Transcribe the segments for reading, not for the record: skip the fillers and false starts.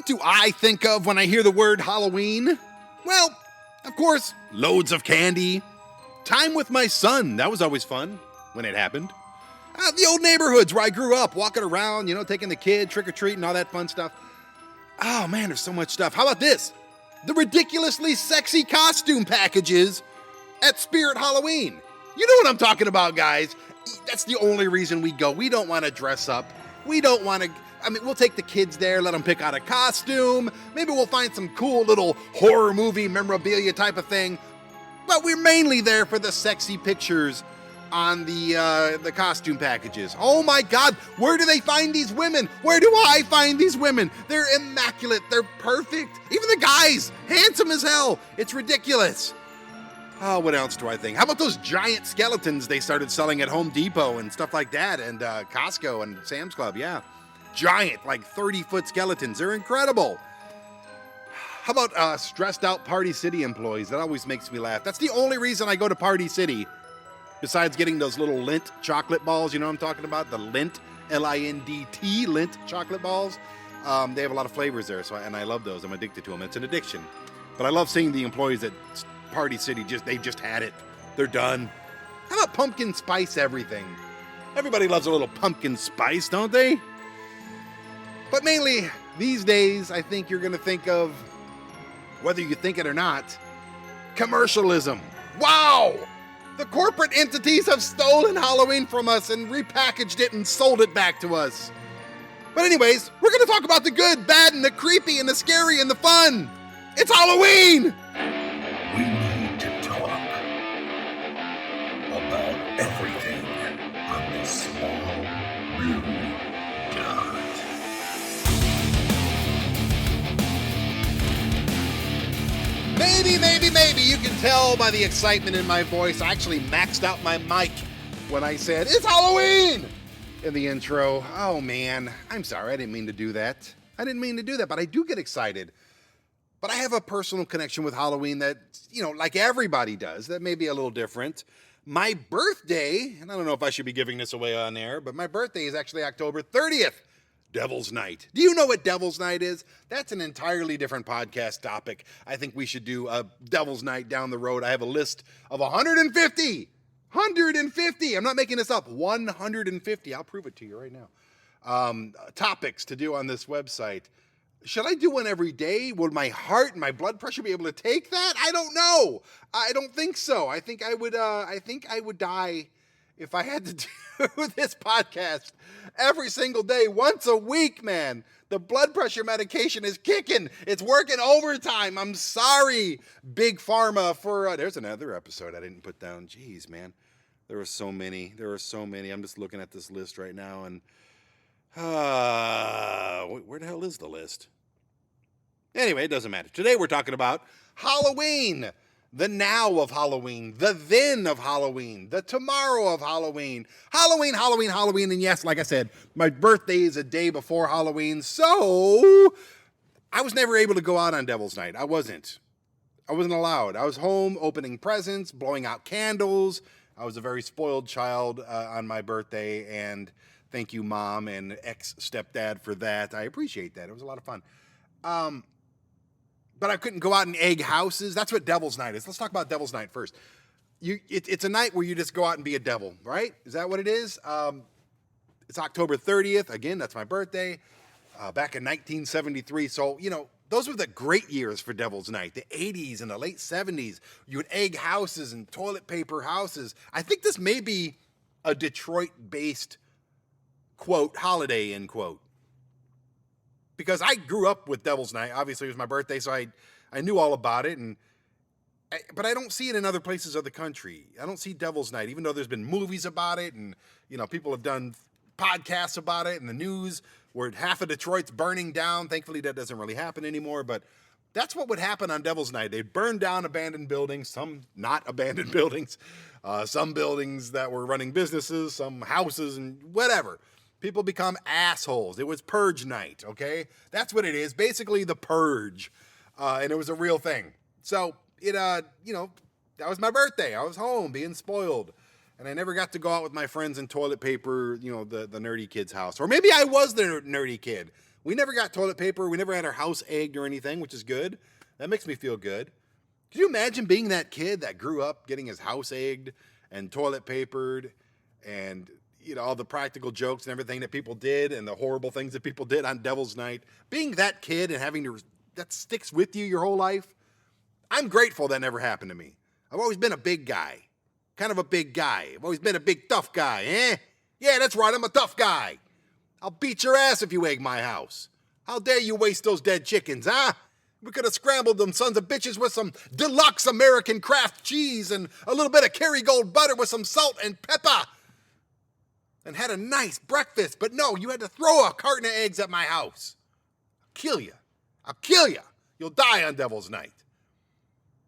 What do I think of when I hear the word Halloween? Well, of course, loads of candy. Time with my son, that was always fun when it happened. The old neighborhoods where I grew up, walking around, taking the kid, trick-or-treating, all that fun stuff. Oh man, there's so much stuff. How about this? The ridiculously sexy costume packages at Spirit Halloween. You know what I'm talking about, guys. That's the only reason we go. We don't want to dress up. We don't want to... we'll take the kids there, let them pick out a costume. Maybe we'll find some cool little horror movie memorabilia type of thing. But we're mainly there for the sexy pictures on the costume packages. Oh my God, where do they find these women? Where do I find these women? They're immaculate, they're perfect. Even the guys, handsome as hell. It's ridiculous. Oh, what else do I think? How about those giant skeletons they started selling at Home Depot and stuff like that, and Costco and Sam's Club, yeah. Giant, like 30-foot skeletons, they're incredible. How about stressed out Party City employees? That always makes me laugh. That's the only reason I go to Party City, besides getting those little Lindt chocolate balls, you know what I'm talking about? The Lindt, L-I-N-D-T, Lindt chocolate balls. They have a lot of flavors there, and I love those. I'm addicted to them. It's an addiction. But I love seeing the employees at Party City, they've just had it. They're done. How about pumpkin spice everything? Everybody loves a little pumpkin spice, don't they? But mainly, these days, I think you're going to think of, whether you think it or not, commercialism. Wow! The corporate entities have stolen Halloween from us and repackaged it and sold it back to us. But anyways, we're going to talk about the good, bad, and the creepy, and the scary, and the fun. It's Halloween! We need to talk about everything on this small blue dot. Maybe you can tell by the excitement in my voice. I actually maxed out my mic when I said, it's Halloween! In the intro. Oh man, I'm sorry, I didn't mean to do that. But I do get excited. But I have a personal connection with Halloween that, like everybody does, that may be a little different. My birthday, and I don't know if I should be giving this away on air, but my birthday is actually October 30th, Devil's Night. Do you know what Devil's Night is? That's an entirely different podcast topic. I think we should do a Devil's Night down the road. I have a list of 150. 150. I'm not making this up. 150. I'll prove it to you right now. Topics to do on this website. Should I do one every day? Would my heart and my blood pressure be able to take that? I don't know. I don't think so. I think I would die if I had to do this podcast every single day, once a week, man. The blood pressure medication is kicking. It's working overtime. I'm sorry, Big Pharma, for... there's another episode I didn't put down. Jeez, man. There were so many. I'm just looking at this list right now, and... where the hell is the list? Anyway, it doesn't matter. Today we're talking about Halloween. The now of Halloween. The then of Halloween. The tomorrow of Halloween. Halloween. And yes, like I said, my birthday is a day before Halloween. So I was never able to go out on Devil's Night. I wasn't allowed. I was home opening presents, blowing out candles. I was a very spoiled child on my birthday, and thank you, Mom and ex-stepdad, for that. I appreciate that. It was a lot of fun. But I couldn't go out and egg houses. That's what Devil's Night is. Let's talk about Devil's Night first. It's a night where you just go out and be a devil, right? Is that what it is? It's October 30th. Again, that's my birthday. Back in 1973. So, those were the great years for Devil's Night. The 80s and the late 70s. You would egg houses and toilet paper houses. I think this may be a Detroit-based, quote, holiday, end quote. Because I grew up with Devil's Night. Obviously, it was my birthday, so I knew all about it. But I don't see it in other places of the country. I don't see Devil's Night, even though there's been movies about it, and people have done podcasts about it, and the news where half of Detroit's burning down. Thankfully, that doesn't really happen anymore. But that's what would happen on Devil's Night. They'd burn down abandoned buildings, some not abandoned buildings, some buildings that were running businesses, some houses, and whatever. People become assholes. It was Purge Night, okay? That's what it is. Basically, the Purge. And it was a real thing. So, that was my birthday. I was home being spoiled. And I never got to go out with my friends and toilet paper, the nerdy kid's house. Or maybe I was the nerdy kid. We never got toilet paper. We never had our house egged or anything, which is good. That makes me feel good. Could you imagine being that kid that grew up getting his house egged and toilet papered and, all the practical jokes and everything that people did and the horrible things that people did on Devil's Night? Being that kid and having that sticks with you your whole life. I'm grateful that never happened to me. I've always been a big guy. Kind of a big guy. I've always been a big tough guy, eh? Yeah, that's right, I'm a tough guy. I'll beat your ass if you egg my house. How dare you waste those dead chickens, huh? We could have scrambled them sons of bitches with some deluxe American craft cheese and a little bit of Kerrygold butter with some salt and pepper. And had a nice breakfast, but no, you had to throw a carton of eggs at my house. I'll kill you. I'll kill you. You'll die on Devil's Night.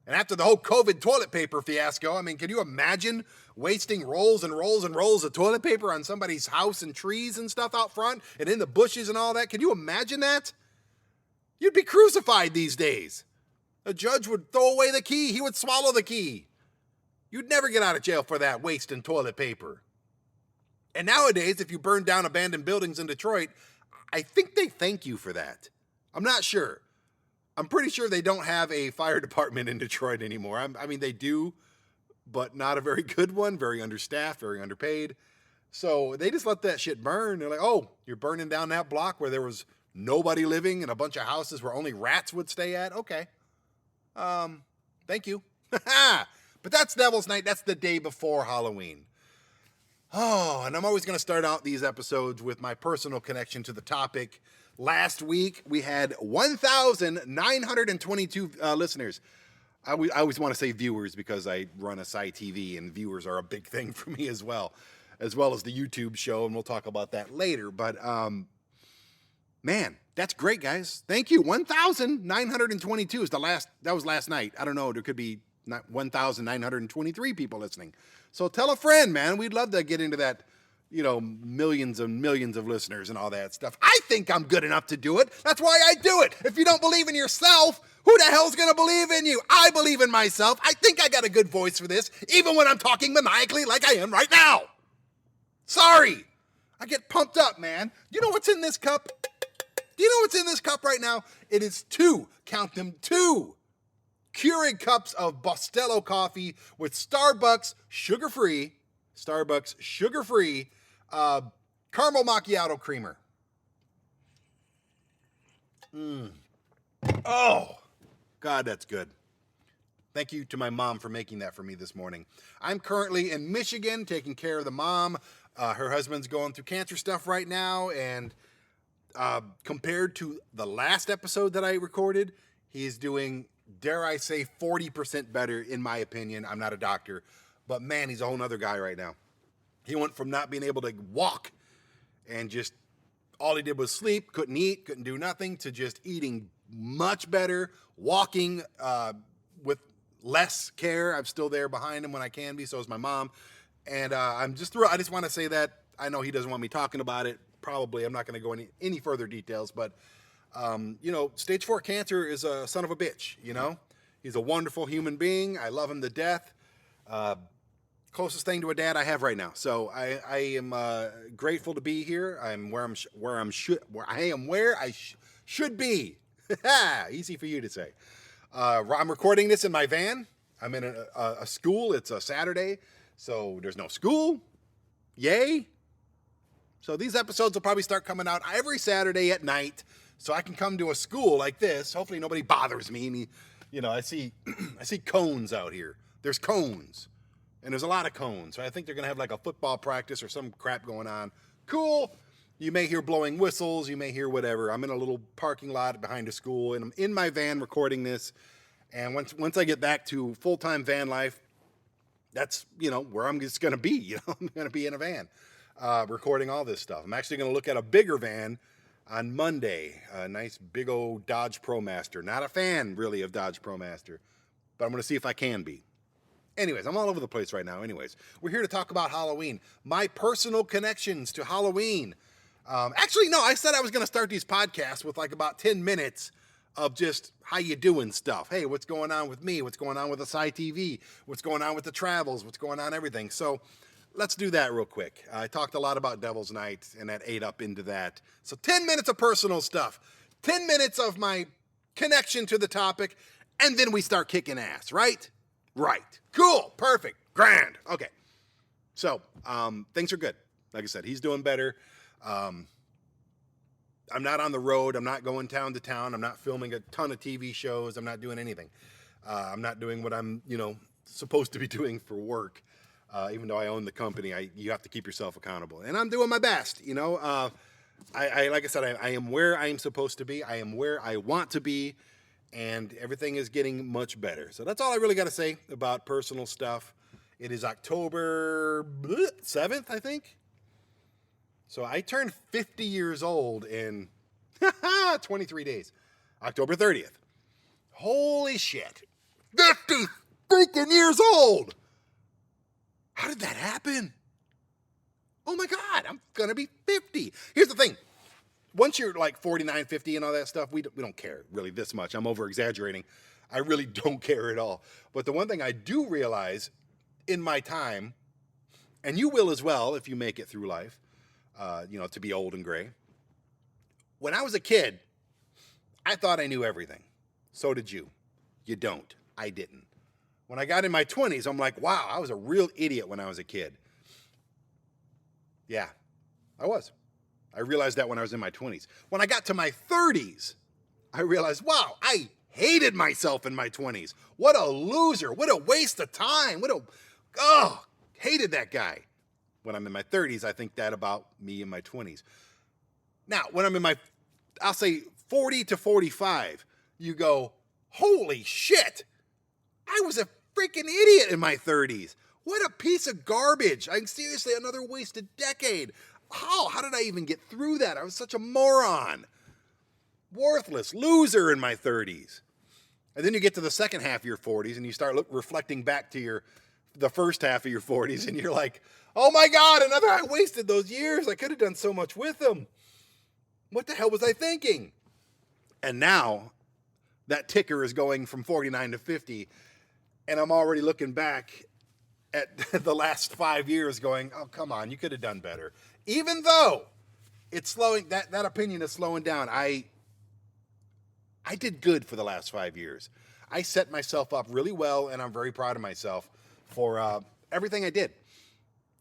And after the whole COVID toilet paper fiasco, can you imagine wasting rolls and rolls and rolls of toilet paper on somebody's house and trees and stuff out front and in the bushes and all that? Can you imagine that? You'd be crucified these days. A judge would throw away the key. He would swallow the key. You'd never get out of jail for that, wasting toilet paper. And nowadays, if you burn down abandoned buildings in Detroit, I think they thank you for that. I'm not sure. I'm pretty sure they don't have a fire department in Detroit anymore. They do, but not a very good one, very understaffed, very underpaid. So they just let that shit burn. They're like, oh, you're burning down that block where there was nobody living in a bunch of houses where only rats would stay at? Okay. Thank you. But that's Devil's Night. That's the day before Halloween. Oh, and I'm always going to start out these episodes with my personal connection to the topic. Last week, we had 1,922 listeners. I always want to say viewers because I run ASY TV and viewers are a big thing for me as well as the YouTube show, and we'll talk about that later. But, man, that's great, guys. Thank you. 1,922 is that was last night. I don't know. There could be 1,923 people listening. So tell a friend, man. We'd love to get into that, millions and millions of listeners and all that stuff. I think I'm good enough to do it. That's why I do it. If you don't believe in yourself, who the hell's going to believe in you? I believe in myself. I think I got a good voice for this, even when I'm talking maniacally like I am right now. Sorry. I get pumped up, man. You know what's in this cup? Do you know what's in this cup right now? It is 2, count them, 2 Keurig cups of Bustelo coffee with Starbucks sugar-free caramel macchiato creamer. Oh, God, that's good. Thank you to my mom for making that for me this morning. I'm currently in Michigan taking care of the mom. Her husband's going through cancer stuff right now, and compared to the last episode that I recorded, he's doing, dare I say, 40% better, in my opinion. I'm not a doctor, but man, he's a whole nother guy right now. He went from not being able to walk and just all he did was sleep, couldn't eat, couldn't do nothing, to just eating much better, walking with less care. I'm still there behind him when I can be. So is my mom. And I just want to say that I know he doesn't want me talking about it. Probably I'm not going to go any further details, but stage 4 cancer is a son of a bitch. He's a wonderful human being. I love him to death. Closest thing to a dad I have right now. So I am grateful to be here. I'm where I should be. Easy for you to say. I'm recording this in my van. I'm in a school. It's a Saturday, so there's no school. Yay. So these episodes will probably start coming out every Saturday at night, so I can come to a school like this. Hopefully nobody bothers me. I see cones out here. There's cones. And there's a lot of cones. So I think they're going to have like a football practice or some crap going on. Cool. You may hear blowing whistles. You may hear whatever. I'm in a little parking lot behind a school, and I'm in my van recording this. And once I get back to full-time van life, that's, where I'm just going to be. I'm going to be in a van recording all this stuff. I'm actually going to look at a bigger van on Monday. A nice big old Dodge ProMaster. Not a fan, really, of Dodge ProMaster, but I'm going to see if I can be. Anyways, I'm all over the place right now. Anyways, we're here to talk about Halloween. My personal connections to Halloween. Actually, no, I said I was going to start these podcasts with like about 10 minutes of just how you doing stuff. Hey, what's going on with me? What's going on with ASY TV? What's going on with the travels? What's going on, everything. So let's do that real quick. I talked a lot about Devil's Night, and that ate up into that. So 10 minutes of personal stuff, 10 minutes of my connection to the topic, and then we start kicking ass, right? Right. Cool. Perfect. Grand. Okay. So things are good. Like I said, he's doing better. I'm not on the road. I'm not going town to town. I'm not filming a ton of TV shows. I'm not doing anything. I'm not doing what I'm, supposed to be doing for work. Even though I own the company, you have to keep yourself accountable. And I'm doing my best, I like I said, I am where I am supposed to be. I am where I want to be. And everything is getting much better. So that's all I really got to say about personal stuff. It is October 7th, I think. So I turned 50 years old in 23 days. October 30th. Holy shit. 50 freaking years old. How did that happen? Oh my God, I'm going to be 50. Here's the thing. Once you're like 49, 50 and all that stuff, we don't care really this much. I'm over exaggerating. I really don't care at all. But the one thing I do realize in my time, and you will as well if you make it through life, to be old and gray. When I was a kid, I thought I knew everything. So did you. You don't. I didn't. When I got in my 20s, I'm like, wow, I was a real idiot when I was a kid. Yeah, I was. I realized that when I was in my 20s. When I got to my 30s, I realized, wow, I hated myself in my 20s. What a loser. What a waste of time. Hated that guy. When I'm in my 30s, I think that about me in my 20s. Now, when I'm in I'll say 40 to 45, you go, holy shit. I was a freaking idiot in my 30s. What a piece of garbage. Seriously, another wasted decade. How did I even get through that? I was such a moron. Worthless loser in my 30s. And then you get to the second half of your 40s and you start reflecting back to the first half of your 40s and you're like, oh my God, I wasted those years. I could have done so much with them. What the hell was I thinking? And now that ticker is going from 49 to 50 and I'm already looking back at the last 5 years going, oh, come on, you could have done better. Even though it's slowing, that opinion is slowing down. I did good for the last 5 years. I set myself up really well, and I'm very proud of myself for everything I did.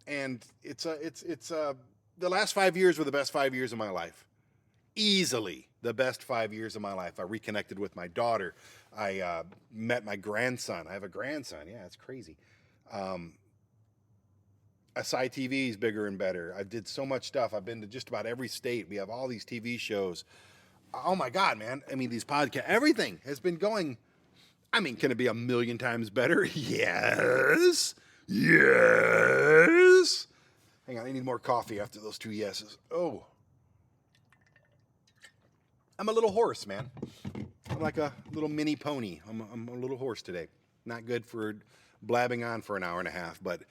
And the last 5 years were the best 5 years of my life. Easily the best 5 years of my life. I reconnected with my daughter. I met my grandson. I have a grandson. Yeah, it's crazy. ASY TV is bigger and better. I did so much stuff. I've been to just about every state. We have all these TV shows. Oh my God, man. These podcasts, everything has been going. Can it be a million times better? Yes. Yes. Hang on, I need more coffee after those two yeses. Oh. I'm a little hoarse, man. I'm like a little mini pony. I'm a little hoarse today. Not good for blabbing on for an hour and a half, but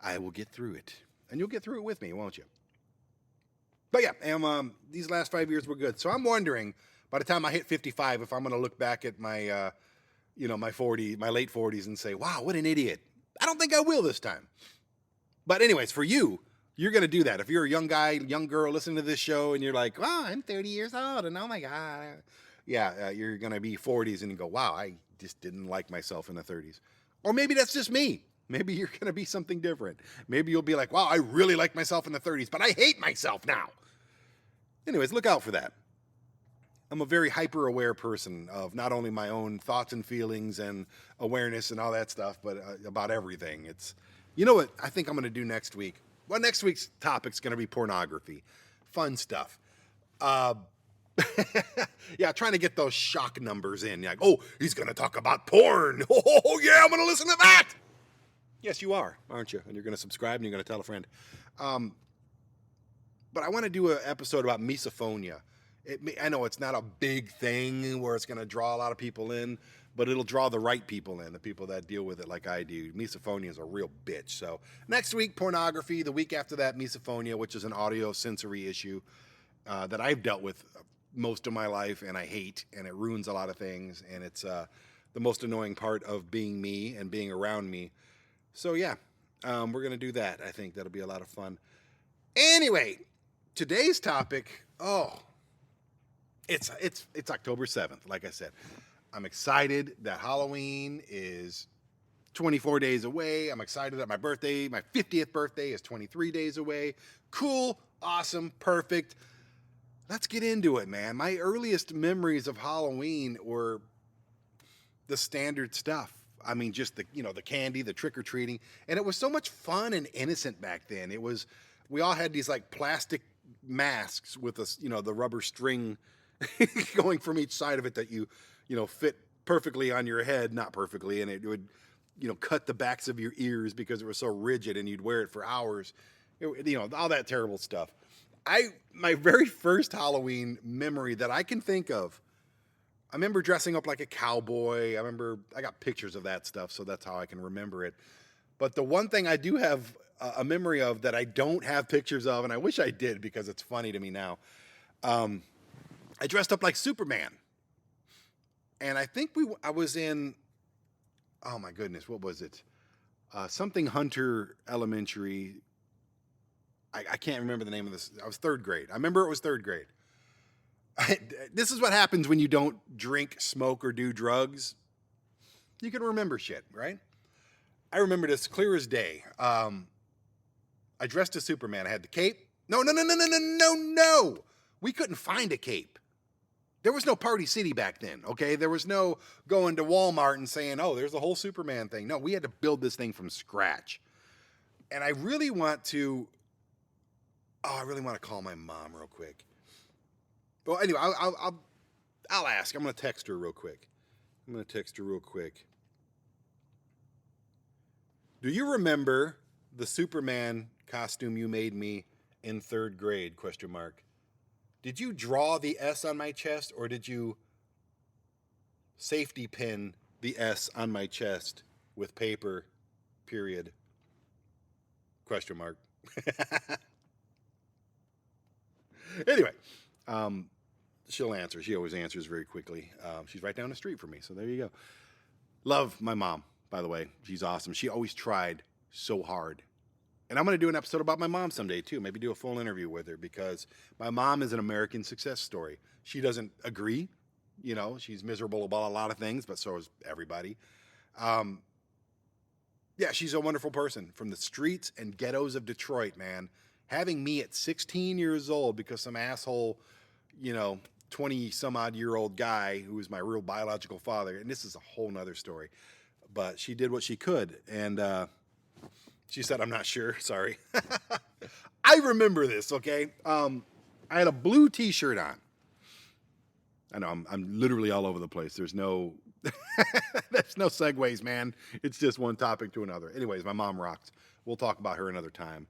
I will get through it. And you'll get through it with me, won't you? But yeah, these last 5 years were good. So I'm wondering, by the time I hit 55, if I'm going to look back at my, my late 40s and say, wow, what an idiot. I don't think I will this time. But anyways, for you, you're going to do that. If you're a young guy, young girl listening to this show and you're like, wow, I'm 30 years old and oh my God. Yeah, you're going to be 40s and you go, wow, I just didn't like myself in the 30s. Or maybe that's just me. Maybe you're going to be something different. Maybe you'll be like, wow, I really like myself in the 30s, but I hate myself now. Anyways, look out for that. I'm a very hyper-aware person of not only my own thoughts and feelings and awareness and all that stuff, but about everything. You know what I think I'm going to do next week? Well, next week's topic's going to be pornography. Fun stuff. Yeah, trying to get those shock numbers in. Like, oh, he's going to talk about porn. Oh, yeah, I'm going to listen to that. Yes, you are, aren't you? And you're going to subscribe and you're going to tell a friend. But I want to do an episode about misophonia. I know it's not a big thing where it's going to draw a lot of people in, but it'll draw the right people in, the people that deal with it like I do. Misophonia is a real bitch. So next week, pornography. The week after that, misophonia, which is an audio sensory issue that I've dealt with most of my life and I hate, and it ruins a lot of things. And it's the most annoying part of being me and being around me. So yeah, We're going to do that. I think that'll be a lot of fun. Anyway, today's topic, it's October 7th, like I said. I'm excited that Halloween is 24 days away. I'm excited that my 50th birthday is 23 days away. Cool, awesome, perfect. Let's get into it, man. My earliest memories of Halloween were the standard stuff. I mean, just the candy, the trick-or-treating. And it was so much fun and innocent back then. We all had these like plastic masks with the rubber string going from each side of it that you fit perfectly on your head, not perfectly, and it would, cut the backs of your ears because it was so rigid and you'd wear it for hours. All that terrible stuff. My very first Halloween memory that I can think of, I remember dressing up like a cowboy. I got pictures of that stuff, so that's how I can remember it. But the one thing I do have a memory of that I don't have pictures of, and I wish I did because it's funny to me now, I dressed up like Superman. And I think I was in, oh my goodness, what was it? Something Hunter Elementary. I can't remember the name of this. I was third grade. I remember it was third grade. This is what happens when you don't drink, smoke, or do drugs. You can remember shit, right? I remember this clear as day. I dressed as Superman. I had the cape. No. We couldn't find a cape. There was no Party City back then, okay? There was no going to Walmart and saying, oh, there's the whole Superman thing. No, we had to build this thing from scratch. And I really want to call my mom real quick. Well, anyway, I'll ask. I'm going to text her real quick. Do you remember the Superman costume you made me in third grade? ? Did you draw the S on my chest, or did you safety pin the S on my chest with paper, period? ? Anyway, she'll answer. She always answers very quickly. She's right down the street from me, so there you go. Love my mom, by the way. She's awesome. She always tried so hard. And I'm going to do an episode about my mom someday, too. Maybe do a full interview with her, because my mom is an American success story. She doesn't agree. She's miserable about a lot of things, but so is everybody. Yeah, she's a wonderful person. From the streets and ghettos of Detroit, man. Having me at 16 years old because some asshole, 20-some-odd-year-old guy who was my real biological father, and this is a whole nother story, but she did what she could, and she said, I'm not sure, sorry. I remember this, okay? I had a blue t-shirt on. I know, I'm literally all over the place. There's no segues, man. It's just one topic to another. Anyways, my mom rocks. We'll talk about her another time.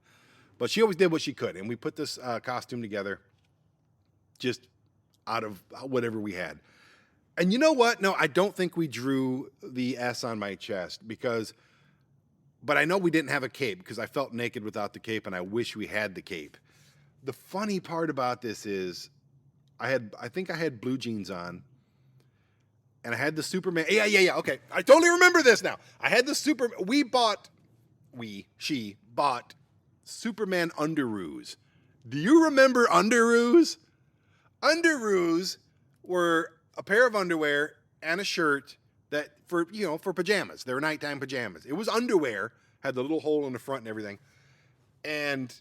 But she always did what she could, and we put this costume together just out of whatever we had. And you know what? No, I don't think we drew the S on my chest but I know we didn't have a cape because I felt naked without the cape, and I wish we had the cape. The funny part about this is I think I had blue jeans on, and I had the Superman. Yeah. Okay. I totally remember this now. I had the she bought Superman underoos. Do you remember underoos? Underoos were a pair of underwear and a shirt that for pajamas. They were nighttime pajamas. It was underwear, had the little hole in the front and everything. And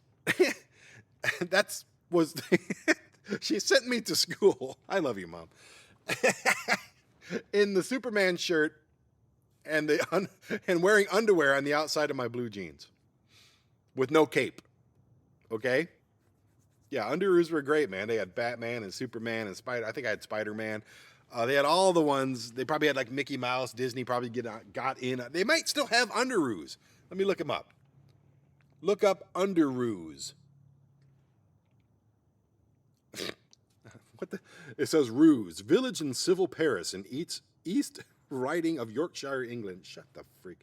she sent me to school. I love you, Mom. In the Superman shirt and wearing underwear on the outside of my blue jeans with no cape. Okay? Yeah, underoos were great, man. They had Batman and Superman and Spider. I think I had Spider-Man. They had all the ones. They probably had like Mickey Mouse. Disney probably got in. They might still have underoos. Let me look them up. Look up underoos. It says ruse, village in civil Paris in East Riding of Yorkshire, England. Shut the freak.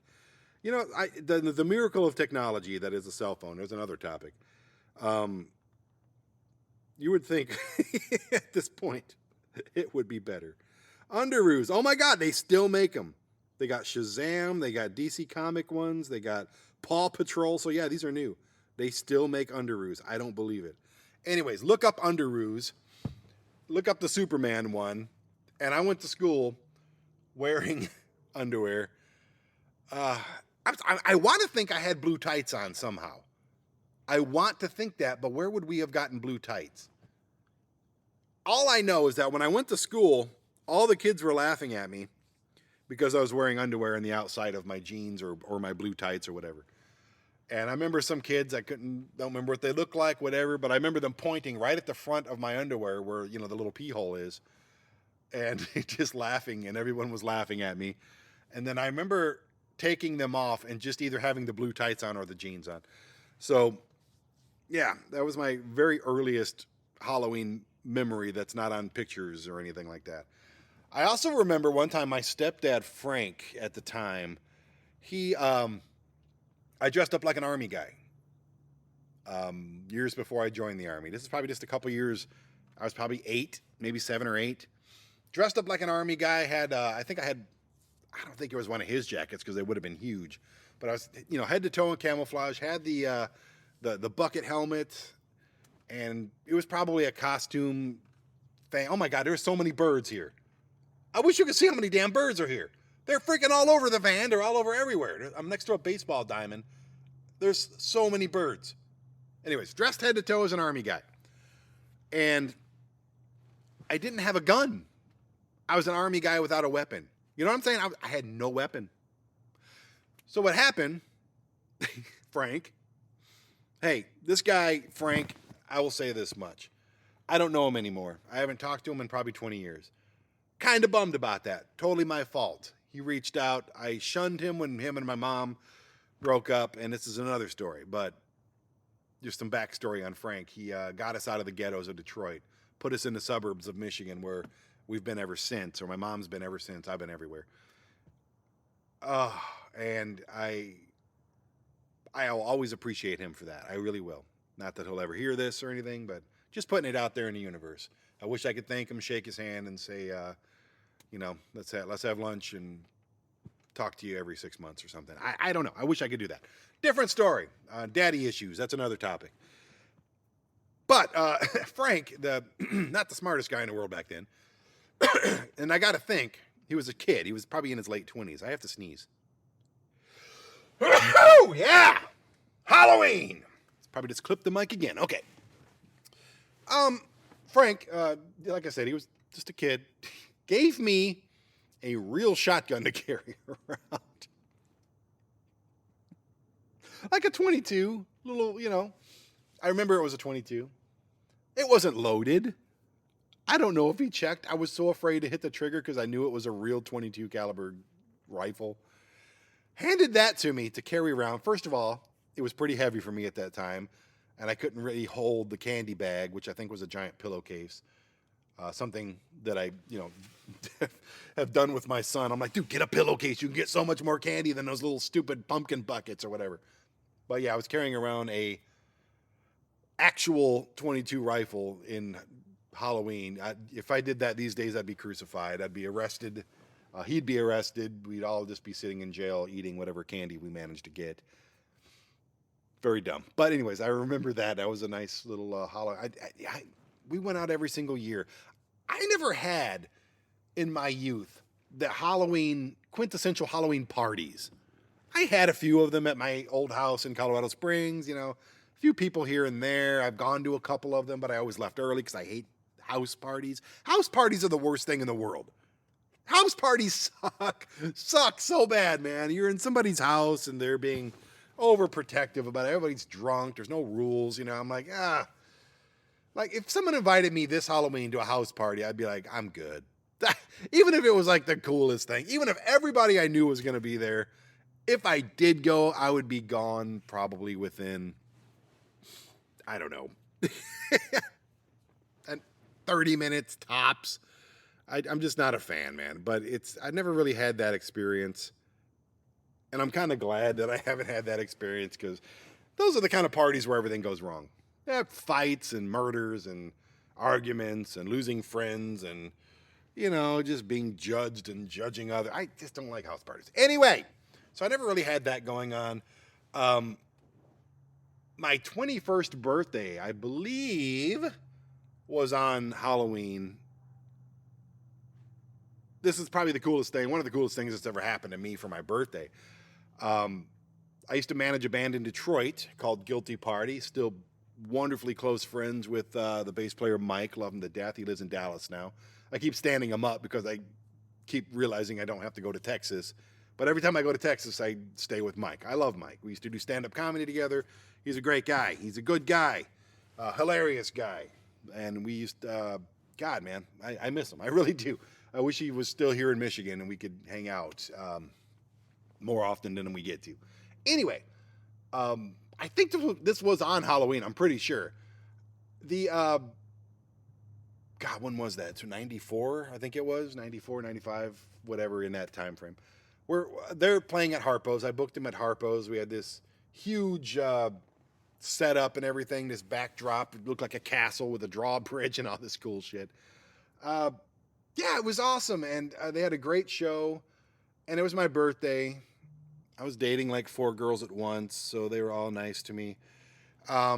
The miracle of technology that is a cell phone. There's another topic. You would think at this point it would be better. Underoos. Oh my God, they still make them. They got Shazam. They got DC comic ones. They got Paw Patrol. So yeah, these are new. They still make underoos. I don't believe it. Anyways, look up underoos. Look up the Superman one. And I went to school wearing underwear. I want to think I had blue tights on somehow. I want to think that, but where would we have gotten blue tights? All I know is that when I went to school, all the kids were laughing at me because I was wearing underwear on the outside of my jeans or my blue tights or whatever. And I remember some kids, don't remember what they looked like, whatever, but I remember them pointing right at the front of my underwear where, the little pee hole is, and just laughing, and everyone was laughing at me. And then I remember taking them off and just either having the blue tights on or the jeans on. So, yeah, that was my very earliest Halloween memory that's not on pictures or anything like that. I also remember one time my stepdad, Frank, at the time, I dressed up like an army guy years before I joined the army. This is probably just a couple years. I was probably 8, maybe 7 or 8. Dressed up like an army guy. I don't think it was one of his jackets because they would have been huge. But I was, head to toe in camouflage, had the bucket helmet, and it was probably a costume thing. Oh my God, there's so many birds here. I wish you could see how many damn birds are here. They're freaking all over the van. They're all over everywhere. I'm next to a baseball diamond. There's so many birds. Anyways, dressed head to toe as an army guy. And I didn't have a gun. I was an army guy without a weapon. You know what I'm saying? I had no weapon. So what happened, Frank, hey, this guy, Frank, I will say this much. I don't know him anymore. I haven't talked to him in probably 20 years. Kind of bummed about that. Totally my fault. He reached out. I shunned him when him and my mom broke up, and this is another story, but just some backstory on Frank. He got us out of the ghettos of Detroit, put us in the suburbs of Michigan where we've been ever since, or my mom's been ever since. I've been everywhere. And I'll always appreciate him for that. I really will. Not that he'll ever hear this or anything, but just putting it out there in the universe. I wish I could thank him, shake his hand, and say, let's have lunch and talk to you every 6 months or something. I don't know. I wish I could do that. Different story. Daddy issues. That's another topic. But Frank, not the smartest guy in the world back then, and I got to think, he was a kid. He was probably in his late 20s. I have to sneeze. Oh, yeah! Halloween! Probably just clip the mic again. Okay. Frank, like I said, he was just a kid. Gave me a real shotgun to carry around. Like a 22. Little, I remember it was a 22. It wasn't loaded. I don't know if he checked. I was so afraid to hit the trigger because I knew it was a real 22 caliber rifle. Handed that to me to carry around. First of all, it was pretty heavy for me at that time, and I couldn't really hold the candy bag, which I think was a giant pillowcase. Something that I, have done with my son. I'm like, dude, get a pillowcase. You can get so much more candy than those little stupid pumpkin buckets or whatever. But yeah, I was carrying around a actual 22 rifle in Halloween. If I did that these days, I'd be crucified. I'd be arrested. He'd be arrested. We'd all just be sitting in jail eating whatever candy we managed to get. Very dumb. But anyways, I remember that. That was a nice little Halloween. We went out every single year. I never had, in my youth, the quintessential Halloween parties. I had a few of them at my old house in Colorado Springs, a few people here and there. I've gone to a couple of them, but I always left early because I hate house parties. House parties are the worst thing in the world. House parties suck so bad, man. You're in somebody's house and they're being overprotective about it. Everybody's drunk. There's no rules, I'm like, Like, if someone invited me this Halloween to a house party, I'd be like, I'm good. Even if it was like the coolest thing, even if everybody I knew was going to be there, if I did go, I would be gone probably within, I don't know, 30 minutes tops. I'm just not a fan, man. But I never really had that experience. And I'm kind of glad that I haven't had that experience because those are the kind of parties where everything goes wrong. They have fights and murders and arguments and losing friends and, just being judged and judging others. I just don't like house parties. Anyway, so I never really had that going on. My 21st birthday, I believe, was on Halloween. This is probably the coolest thing, one of the coolest things that's ever happened to me for my birthday. I used to manage a band in Detroit called Guilty Party. Still wonderfully close friends with the bass player Mike. Love him to death. He lives in Dallas now. I keep standing him up because I keep realizing I don't have to go to Texas. But every time I go to Texas, I stay with Mike. I love Mike. We used to do stand-up comedy together. He's a great guy. He's a good guy, hilarious guy. And we used, God, man, I miss him. I really do. I wish he was still here in Michigan and we could hang out more often than we get to. Anyway, I think this was on Halloween. I'm pretty sure. God, when was that? So 94, I think it was 94, 95, whatever in that time frame. They're playing at Harpo's. I booked them at Harpo's. We had this huge setup and everything. This backdrop. It looked like a castle with a drawbridge and all this cool shit. Yeah, it was awesome. And they had a great show. And it was my birthday. I was dating like 4 girls at once, so they were all nice to me. I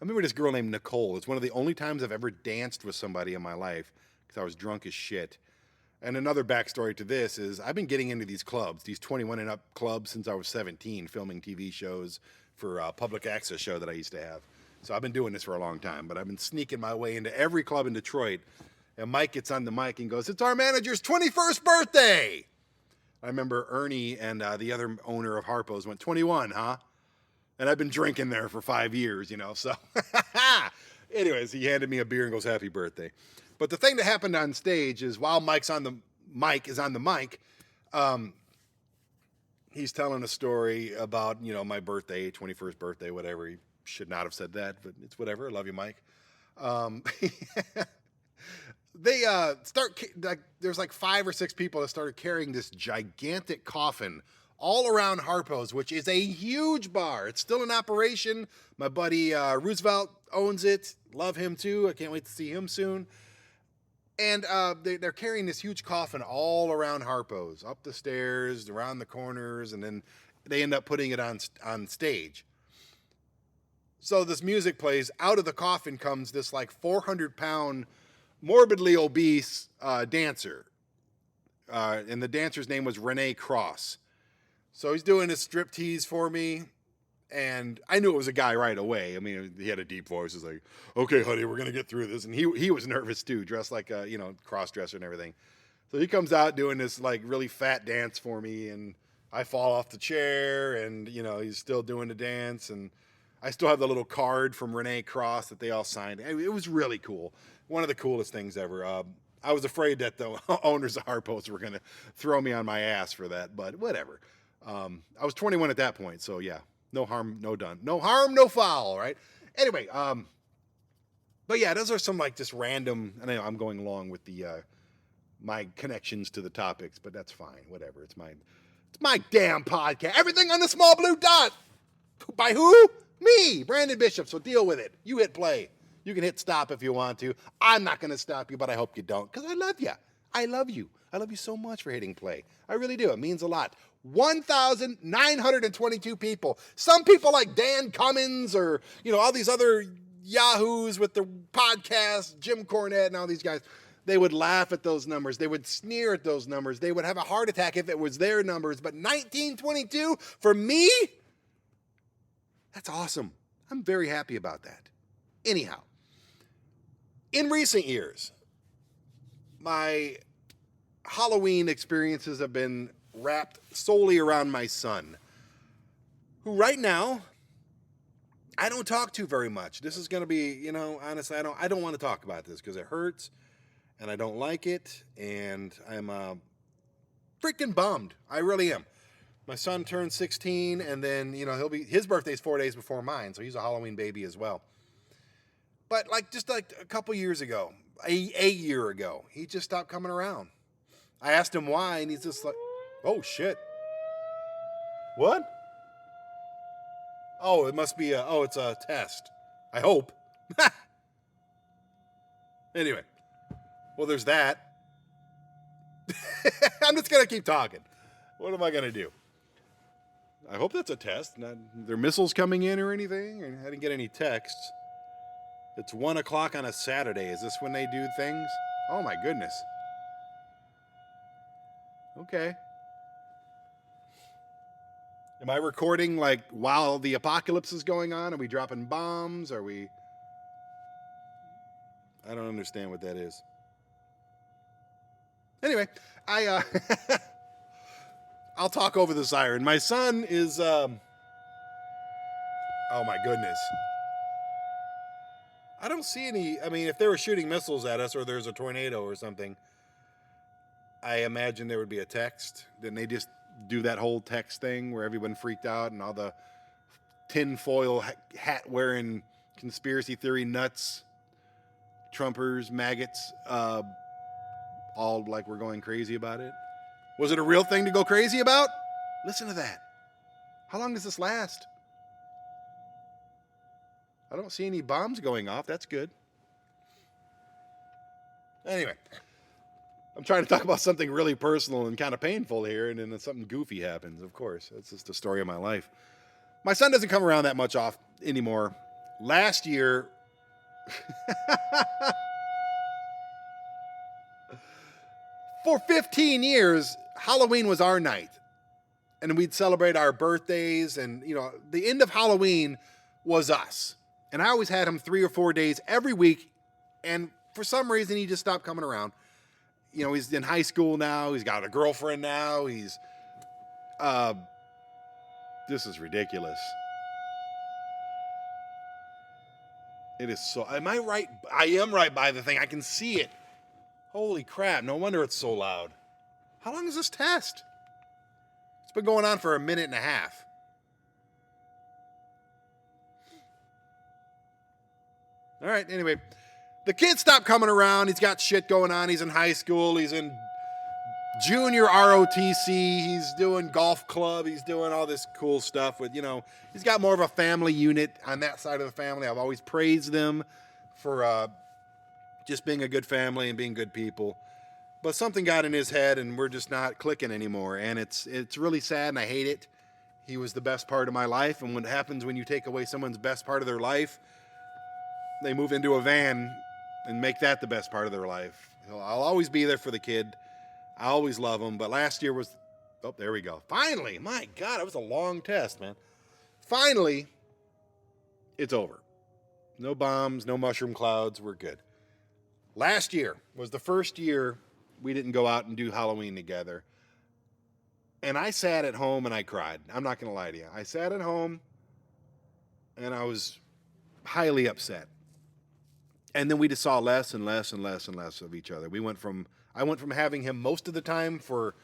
remember this girl named Nicole. It's one of the only times I've ever danced with somebody in my life because I was drunk as shit. And another backstory to this is I've been getting into these clubs, these 21 and up clubs since I was 17, filming TV shows for a public access show that I used to have. So I've been doing this for a long time, but I've been sneaking my way into every club in Detroit. And Mike gets on the mic and goes, "It's our manager's 21st birthday." I remember Ernie and the other owner of Harpo's went, 21, huh? And I've been drinking there for 5 years, you know, so. Anyways, he handed me a beer and goes, "Happy birthday." But the thing that happened on stage is while Mike's on the mic, he's telling a story about, you know, my birthday, 21st birthday, whatever. He should not have said that, but it's whatever. I love you, Mike. They there's like 5 or 6 people that started carrying this gigantic coffin all around Harpo's, which is a huge bar. It's still in operation. My buddy Roosevelt owns it. Love him too. I can't wait to see him soon. And they're carrying this huge coffin all around Harpo's, up the stairs, around the corners, and then they end up putting it on stage. So this music plays. Out of the coffin comes this like 400-pound, morbidly obese dancer. And the dancer's name was Renee Cross. So he's doing a striptease for me. And I knew it was a guy right away. I mean, he had a deep voice. He's like, "Okay, honey, we're going to get through this." And he was nervous too, dressed like a, you know, cross-dresser and everything. So he comes out doing this like really fat dance for me. And I fall off the chair and, you know, he's still doing the dance. And I still have the little card from Renee Cross that they all signed. It was really cool. One of the coolest things ever. I was afraid that the owners of Harpo's were going to throw me on my ass for that, but whatever. I was 21 at that point, so yeah. No harm, no done. No harm, no foul, right? Anyway, but yeah, those are some like just random, I know I'm going along with the my connections to the topics, but that's fine. Whatever. It's my damn podcast. Everything on the small blue dot. By who? Me, Brandon Bishop. So deal with it. You hit play. You can hit stop if you want to. I'm not going to stop you, but I hope you don't, because I love you. I love you. I love you so much for hitting play. I really do. It means a lot. 1,922 people. Some people like Dan Cummins or, you know, all these other yahoos with the podcast, Jim Cornette and all these guys, they would laugh at those numbers. They would sneer at those numbers. They would have a heart attack if it was their numbers. But 1922 for me, that's awesome. I'm very happy about that. Anyhow, in recent years, my Halloween experiences have been wrapped solely around my son, who right now I don't talk to very much. This is going to be, you know, honestly, I don't want to talk about this because it hurts and I don't like it, and I'm freaking bummed. I really am. My son turned 16, and then, you know, his birthday's 4 days before mine, so he's a Halloween baby as well. But just a couple years ago, a year ago, he just stopped coming around. I asked him why, and he's just like, "Oh, shit. What? Oh, it must be it's a test. I hope." Anyway, well, there's that. I'm just going to keep talking. What am I going to do? I hope that's a test. Not there missiles coming in or anything. I didn't get any texts. It's 1 o'clock on a Saturday. Is this when they do things? Oh my goodness. Okay. Am I recording like while the apocalypse is going on? Are we dropping bombs? Are we? I don't understand what that is. Anyway, I'll talk over the siren. My son is oh my goodness. I don't see any. I mean, if they were shooting missiles at us or there's a tornado or something, I imagine there would be a text. Didn't they just do that whole text thing where everyone freaked out and all the tinfoil hat wearing conspiracy theory nuts, Trumpers, maggots, all like we're going crazy about it? Was it a real thing to go crazy about? Listen to that. How long does this last? I don't see any bombs going off. That's good. Anyway, I'm trying to talk about something really personal and kind of painful here, and then something goofy happens, of course. That's just the story of my life. My son doesn't come around that much off anymore. Last year, for 15 years, Halloween was our night. And we'd celebrate our birthdays, and, you know, the end of Halloween was us. And I always had him 3 or 4 days every week, and for some reason, he just stopped coming around. You know, he's in high school now. He's got a girlfriend now. This is ridiculous. It is so, am I right? I am right by the thing. I can see it. Holy crap. No wonder it's so loud. How long is this test? It's been going on for a minute and a half. All right, anyway. The kid stopped coming around. He's got shit going on. He's in high school. He's in junior ROTC. He's doing golf club. He's doing all this cool stuff with, you know, he's got more of a family unit on that side of the family. I've always praised them for just being a good family and being good people. But something got in his head and we're just not clicking anymore. And it's really sad and I hate it. He was the best part of my life. And what happens when you take away someone's best part of their life, they move into a van and make that the best part of their life. I'll always be there for the kid. I always love him. But last year was, oh, there we go. Finally, my God, it was a long test, man. Finally, it's over. No bombs, no mushroom clouds. We're good. Last year was the first year we didn't go out and do Halloween together. And I sat at home and I cried. I'm not going to lie to you. I sat at home and I was highly upset. And then we just saw less and less and less and less of each other. I went from having him most of the time for,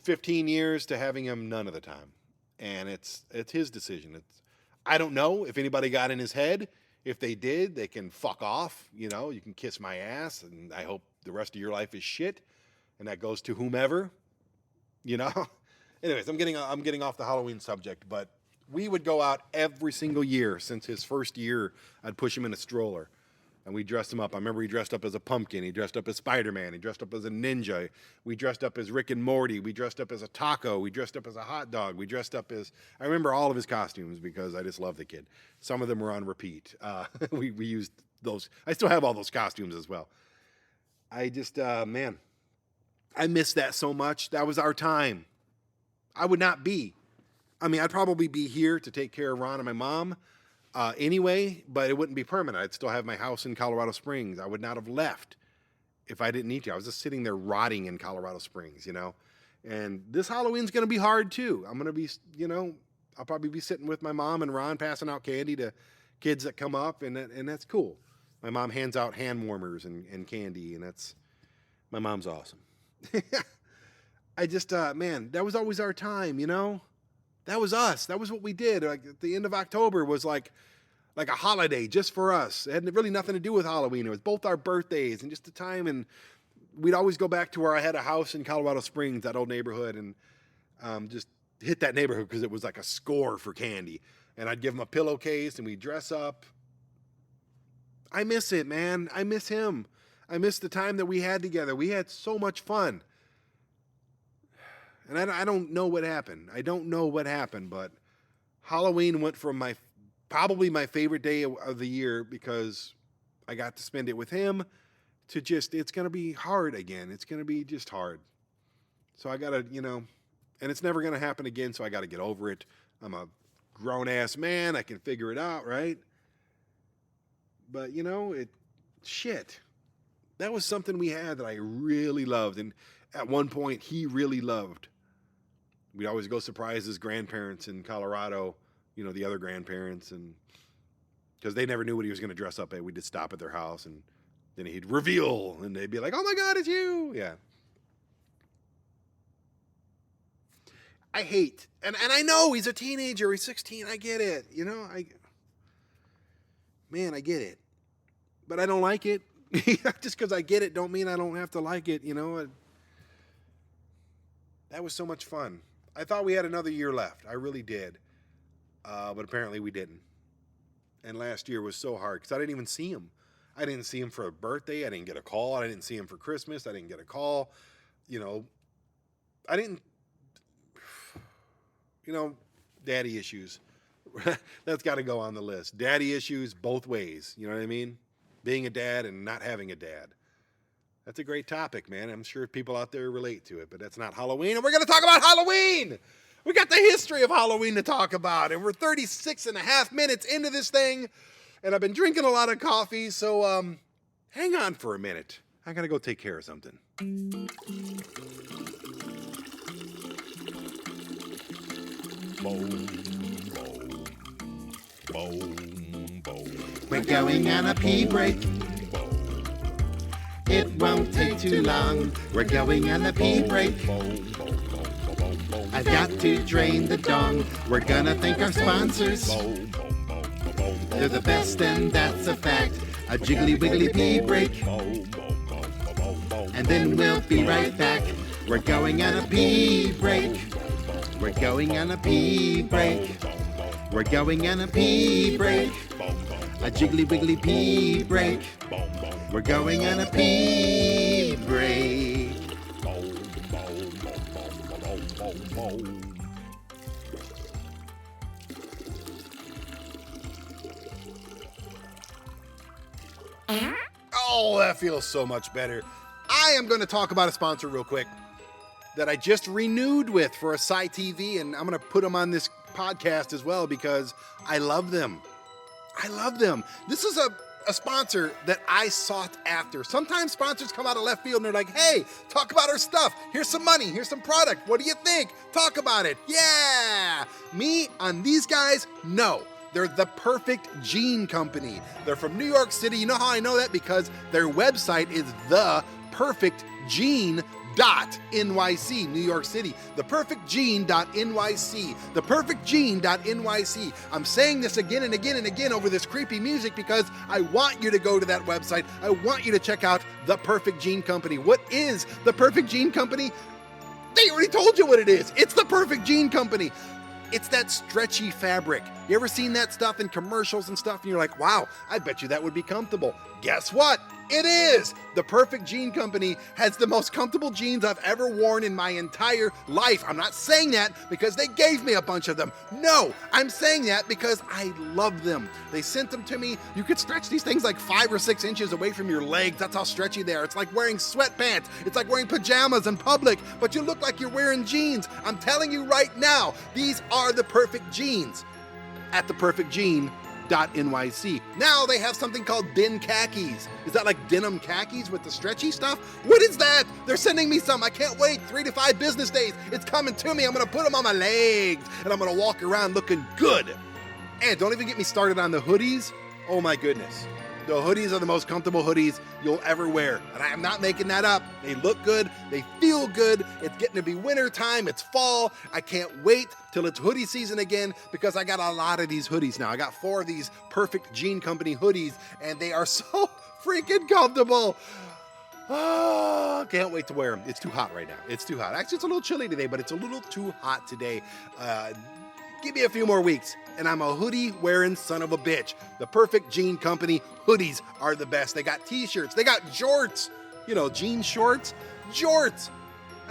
15 years to having him none of the time. And it's his decision. I don't know if anybody got in his head. If they did, they can fuck off. You can kiss my ass, and I hope the rest of your life is shit. And that goes to whomever. Anyways, I'm getting off the Halloween subject, but we would go out every single year since his first year. I'd push him in a stroller. And we dressed him up. I remember he dressed up as a pumpkin. He dressed up as Spider-Man. He dressed up as a ninja. We dressed up as Rick and Morty. We dressed up as a taco. We dressed up as a hot dog. We dressed up as... I remember all of his costumes because I just love the kid. Some of them were on repeat. We used those. I still have all those costumes as well. I just, man, I miss that so much. That was our time. I would not be. I'd probably be here to take care of Ron and my mom. Anyway, but it wouldn't be permanent. I'd still have my house in Colorado Springs. I would not have left if I didn't need to. I was just sitting there rotting in Colorado Springs, And this Halloween's going to be hard too. I'm going to be, I'll probably be sitting with my mom and Ron passing out candy to kids that come up, and that's cool. My mom hands out hand warmers and candy, and my mom's awesome. I just, man, that was always our time, That was us. That was what we did. Like at the end of October was like a holiday just for us. It had really nothing to do with Halloween. It was both our birthdays and just the time. And we'd always go back to where I had a house in Colorado Springs, that old neighborhood, and just hit that neighborhood because it was like a score for candy. And I'd give him a pillowcase and we'd dress up. I miss it, man. I miss him. I miss the time that we had together. We had so much fun. And I don't know what happened. I don't know what happened, but Halloween went from probably my favorite day of the year because I got to spend it with him to just, it's going to be hard again. It's going to be just hard. So I got to, and it's never going to happen again. So I got to get over it. I'm a grown ass man. I can figure it out, right? But shit. That was something we had that I really loved. And at one point he really loved. We'd always go surprise his grandparents in Colorado, the other grandparents, and because they never knew what he was going to dress up at. We'd just stop at their house and then he'd reveal and they'd be like, oh my God, it's you. Yeah. I hate, and I know he's a teenager, he's 16, I get it, I get it, but I don't like it. Just because I get it don't mean I don't have to like it, That was so much fun. I thought we had another year left, I really did, but apparently we didn't. And last year was so hard because I didn't even see him. I didn't see him for a birthday, I didn't get a call, I didn't see him for Christmas, I didn't get a call, I didn't. Daddy issues. That's got to go on the list. Daddy issues both ways. You know what I mean? Being a dad and not having a dad. That's a great topic, man. I'm sure people out there relate to it, but that's not Halloween. And we're going to talk about Halloween. We got the history of Halloween to talk about. And we're 36 and a half minutes into this thing. And I've been drinking a lot of coffee. So hang on for a minute. I got to go take care of something. Boom, boom, boom, boom. We're going on a pee break. It won't take too long. We're going on a pee break. I've got to drain the dong. We're gonna thank our sponsors. They're the best and that's a fact. A jiggly wiggly pee break. And then we'll be right back. We're going on a pee break. We're going on a pee break. We're going on a pee break. A jiggly wiggly pee break. We're going on a pee break. Oh, that feels so much better. I am going to talk about a sponsor real quick that I just renewed with for ASY TV, and I'm going to put them on this podcast as well because I love them. I love them. This is a sponsor that I sought after. Sometimes sponsors come out of left field and they're like, hey, talk about our stuff. Here's some money. Here's some product. What do you think? Talk about it. Yeah. Me on these guys? No. They're the Perfect Gene Company. They're from New York City. You know how I know that? Because their website is theperfectgene.nyc, New York City. Theperfectgene.nyc. Theperfectgene.nyc. I'm saying this again and again and again over this creepy music because I want you to go to that website. I want you to check out The Perfect Gene Company. What is The Perfect Gene Company? They already told you what it is. It's The Perfect Gene Company. It's that stretchy fabric. You ever seen that stuff in commercials and stuff and you're like, wow, I bet you that would be comfortable. Guess what? It is! The Perfect Gene Company has the most comfortable jeans I've ever worn in my entire life. I'm not saying that because they gave me a bunch of them. No, I'm saying that because I love them. They sent them to me. You could stretch these things like 5 or 6 inches away from your legs. That's how stretchy they are. It's like wearing sweatpants. It's like wearing pajamas in public, but you look like you're wearing jeans. I'm telling you right now, these are the perfect jeans at theperfectgene.nyc. Now they have something called bin khakis. Is that like denim khakis with the stretchy stuff? What is that? They're sending me some. I can't wait. 3 to 5 business days. It's coming to me. I'm going to put them on my legs and I'm going to walk around looking good. And don't even get me started on the hoodies. Oh my goodness. The hoodies are the most comfortable hoodies you'll ever wear. And I am not making that up. They look good. They feel good. It's getting to be winter time. It's fall. I can't wait till it's hoodie season again because I got a lot of these hoodies now. I got 4 of these Perfect Gene Company hoodies and they are so freaking comfortable. Oh, can't wait to wear them. It's too hot right now. It's too hot. Actually, it's a little chilly today, but it's a little too hot today. Give me a few more weeks, and I'm a hoodie-wearing son of a bitch. The Perfect Gene Company hoodies are the best. They got t-shirts. They got jorts. You know, jean shorts. Jorts.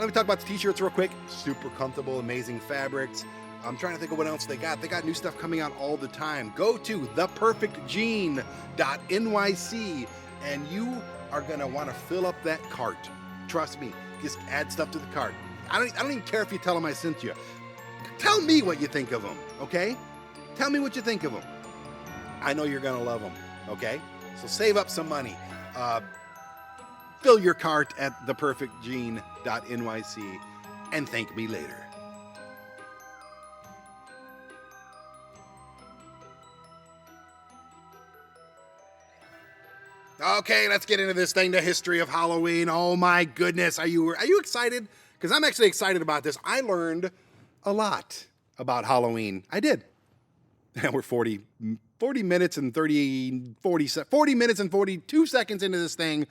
Let me talk about the t-shirts real quick. Super comfortable, amazing fabrics. I'm trying to think of what else they got. They got new stuff coming out all the time. Go to theperfectgene.nyc and you are gonna want to fill up that cart. Trust me, just add stuff to the cart. I don't even care if you tell them I sent you. Tell me what you think of them, okay? Tell me what you think of them. I know you're gonna love them, okay? So save up some money. Fill your cart at theperfectgene.nyc and thank me later. Okay, let's get into this thing, the history of Halloween. Oh my goodness, are you excited? Because I'm actually excited about this. I learned a lot about Halloween. I did. We're 40 minutes and 40 minutes and 42 seconds into this thing,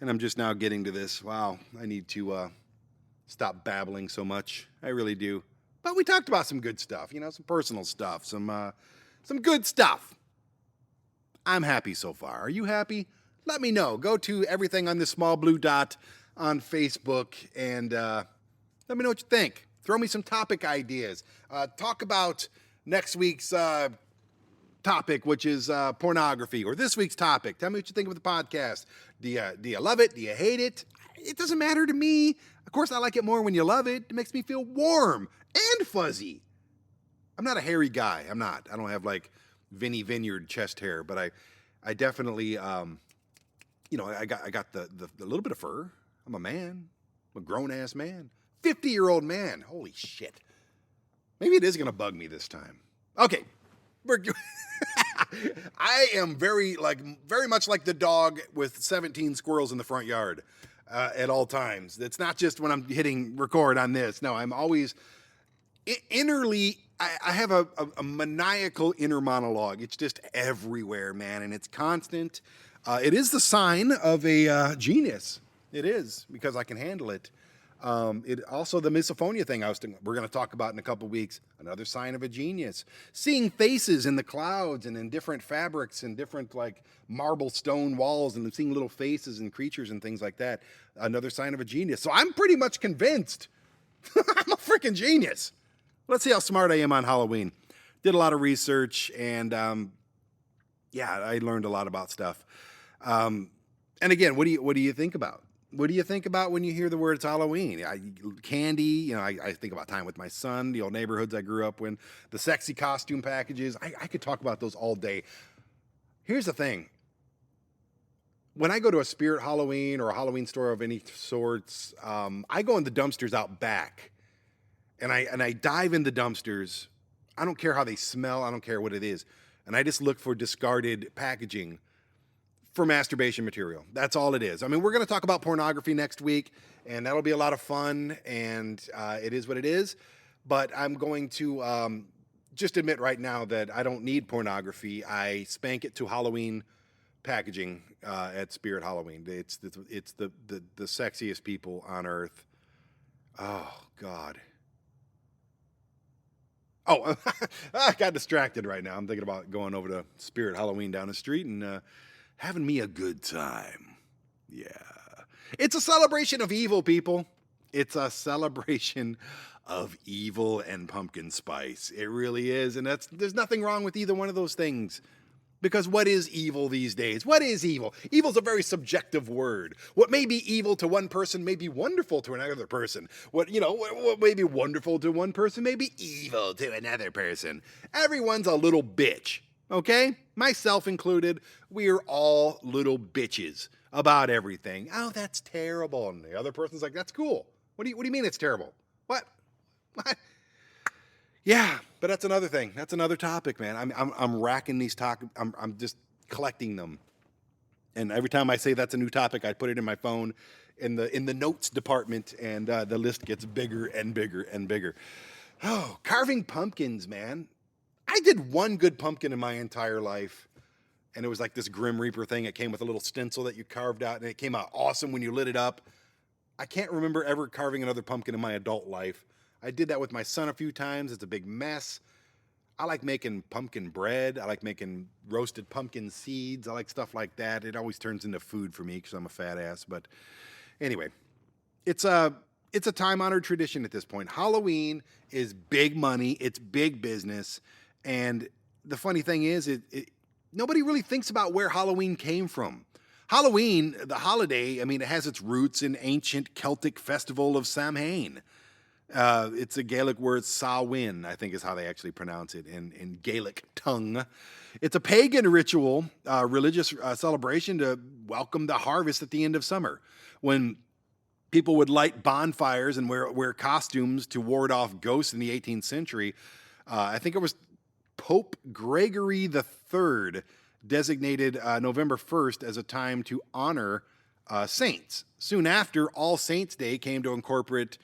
and I'm just now getting to this. Wow, I need to stop babbling so much. I really do. But we talked about some good stuff, some personal stuff, some good stuff. I'm happy so far. Are you happy? Let me know. Go to everything on this small blue dot on Facebook and let me know what you think. Throw me some topic ideas. Talk about next week's topic, which is pornography, or this week's topic. Tell me what you think of the podcast. Do you love it? Do you hate it? It doesn't matter to me. Of course, I like it more when you love it. It makes me feel warm and fuzzy. I'm not a hairy guy. I'm not. I don't have like Vinny Vineyard chest hair, but I definitely, I got the little bit of fur. I'm a man. I'm a grown-ass man. 50-year-old man. Holy shit. Maybe it is going to bug me this time. Okay. I am very much like the dog with 17 squirrels in the front yard at all times. It's not just when I'm hitting record on this. No, I'm always innerly, I have a maniacal inner monologue. It's just everywhere, man, and it's constant. It is the sign of a genius. It is, because I can handle it. It also, the misophonia thing we're going to talk about in a couple weeks, another sign of a genius. Seeing faces in the clouds and in different fabrics and different marble stone walls, and seeing little faces and creatures and things like that, another sign of a genius. So I'm pretty much convinced I'm a freaking genius. Let's see how smart I am on Halloween. Did a lot of research, and I learned a lot about stuff. And again, what do you think about? What do you think about when you hear the words Halloween? Candy, I think about time with my son, the old neighborhoods I grew up in, the sexy costume packages. I could talk about those all day. Here's the thing. When I go to a Spirit Halloween or a Halloween store of any sorts, I go in the dumpsters out back, and I dive in the dumpsters. I don't care how they smell. I don't care what it is. And I just look for discarded packaging for masturbation material. That's all it is. I mean, we're going to talk about pornography next week, and that'll be a lot of fun, and it is what it is. But I'm going to just admit right now that I don't need pornography. I spank it to Halloween packaging at Spirit Halloween. It's the sexiest people on earth. Oh, God. Oh, I got distracted right now. I'm thinking about going over to Spirit Halloween down the street and having me a good time. Yeah. It's a celebration of evil, people. It's a celebration of evil and pumpkin spice. It really is. And there's nothing wrong with either one of those things. Because what is evil these days? What is evil? Evil is a very subjective word. What may be evil to one person may be wonderful to another person. What may be wonderful to one person may be evil to another person. Everyone's a little bitch. Okay? Myself included, we're all little bitches about everything. Oh, that's terrible. And the other person's like, that's cool. What do you mean it's terrible? What? Yeah, but that's another thing. That's another topic, man. I'm racking these topics. I'm just collecting them. And every time I say that's a new topic, I put it in my phone in the notes department, and the list gets bigger and bigger and bigger. Oh, carving pumpkins, man. I did one good pumpkin in my entire life, and it was like this Grim Reaper thing. It came with a little stencil that you carved out, and it came out awesome when you lit it up. I can't remember ever carving another pumpkin in my adult life. I did that with my son a few times. It's a big mess. I like making pumpkin bread. I like making roasted pumpkin seeds. I like stuff like that. It always turns into food for me because I'm a fat ass. But anyway, it's it's a time-honored tradition at this point. Halloween is big money. It's big business. And the funny thing is, nobody really thinks about where Halloween came from. Halloween, the holiday, I mean, it has its roots in ancient Celtic festival of Samhain. It's a Gaelic word, Samhain, I think is how they actually pronounce it in Gaelic tongue. It's a pagan ritual, religious celebration to welcome the harvest at the end of summer, when people would light bonfires and wear costumes to ward off ghosts in the 18th century. I think it was Pope Gregory III designated November 1st as a time to honor saints. Soon after, All Saints' Day came to incorporate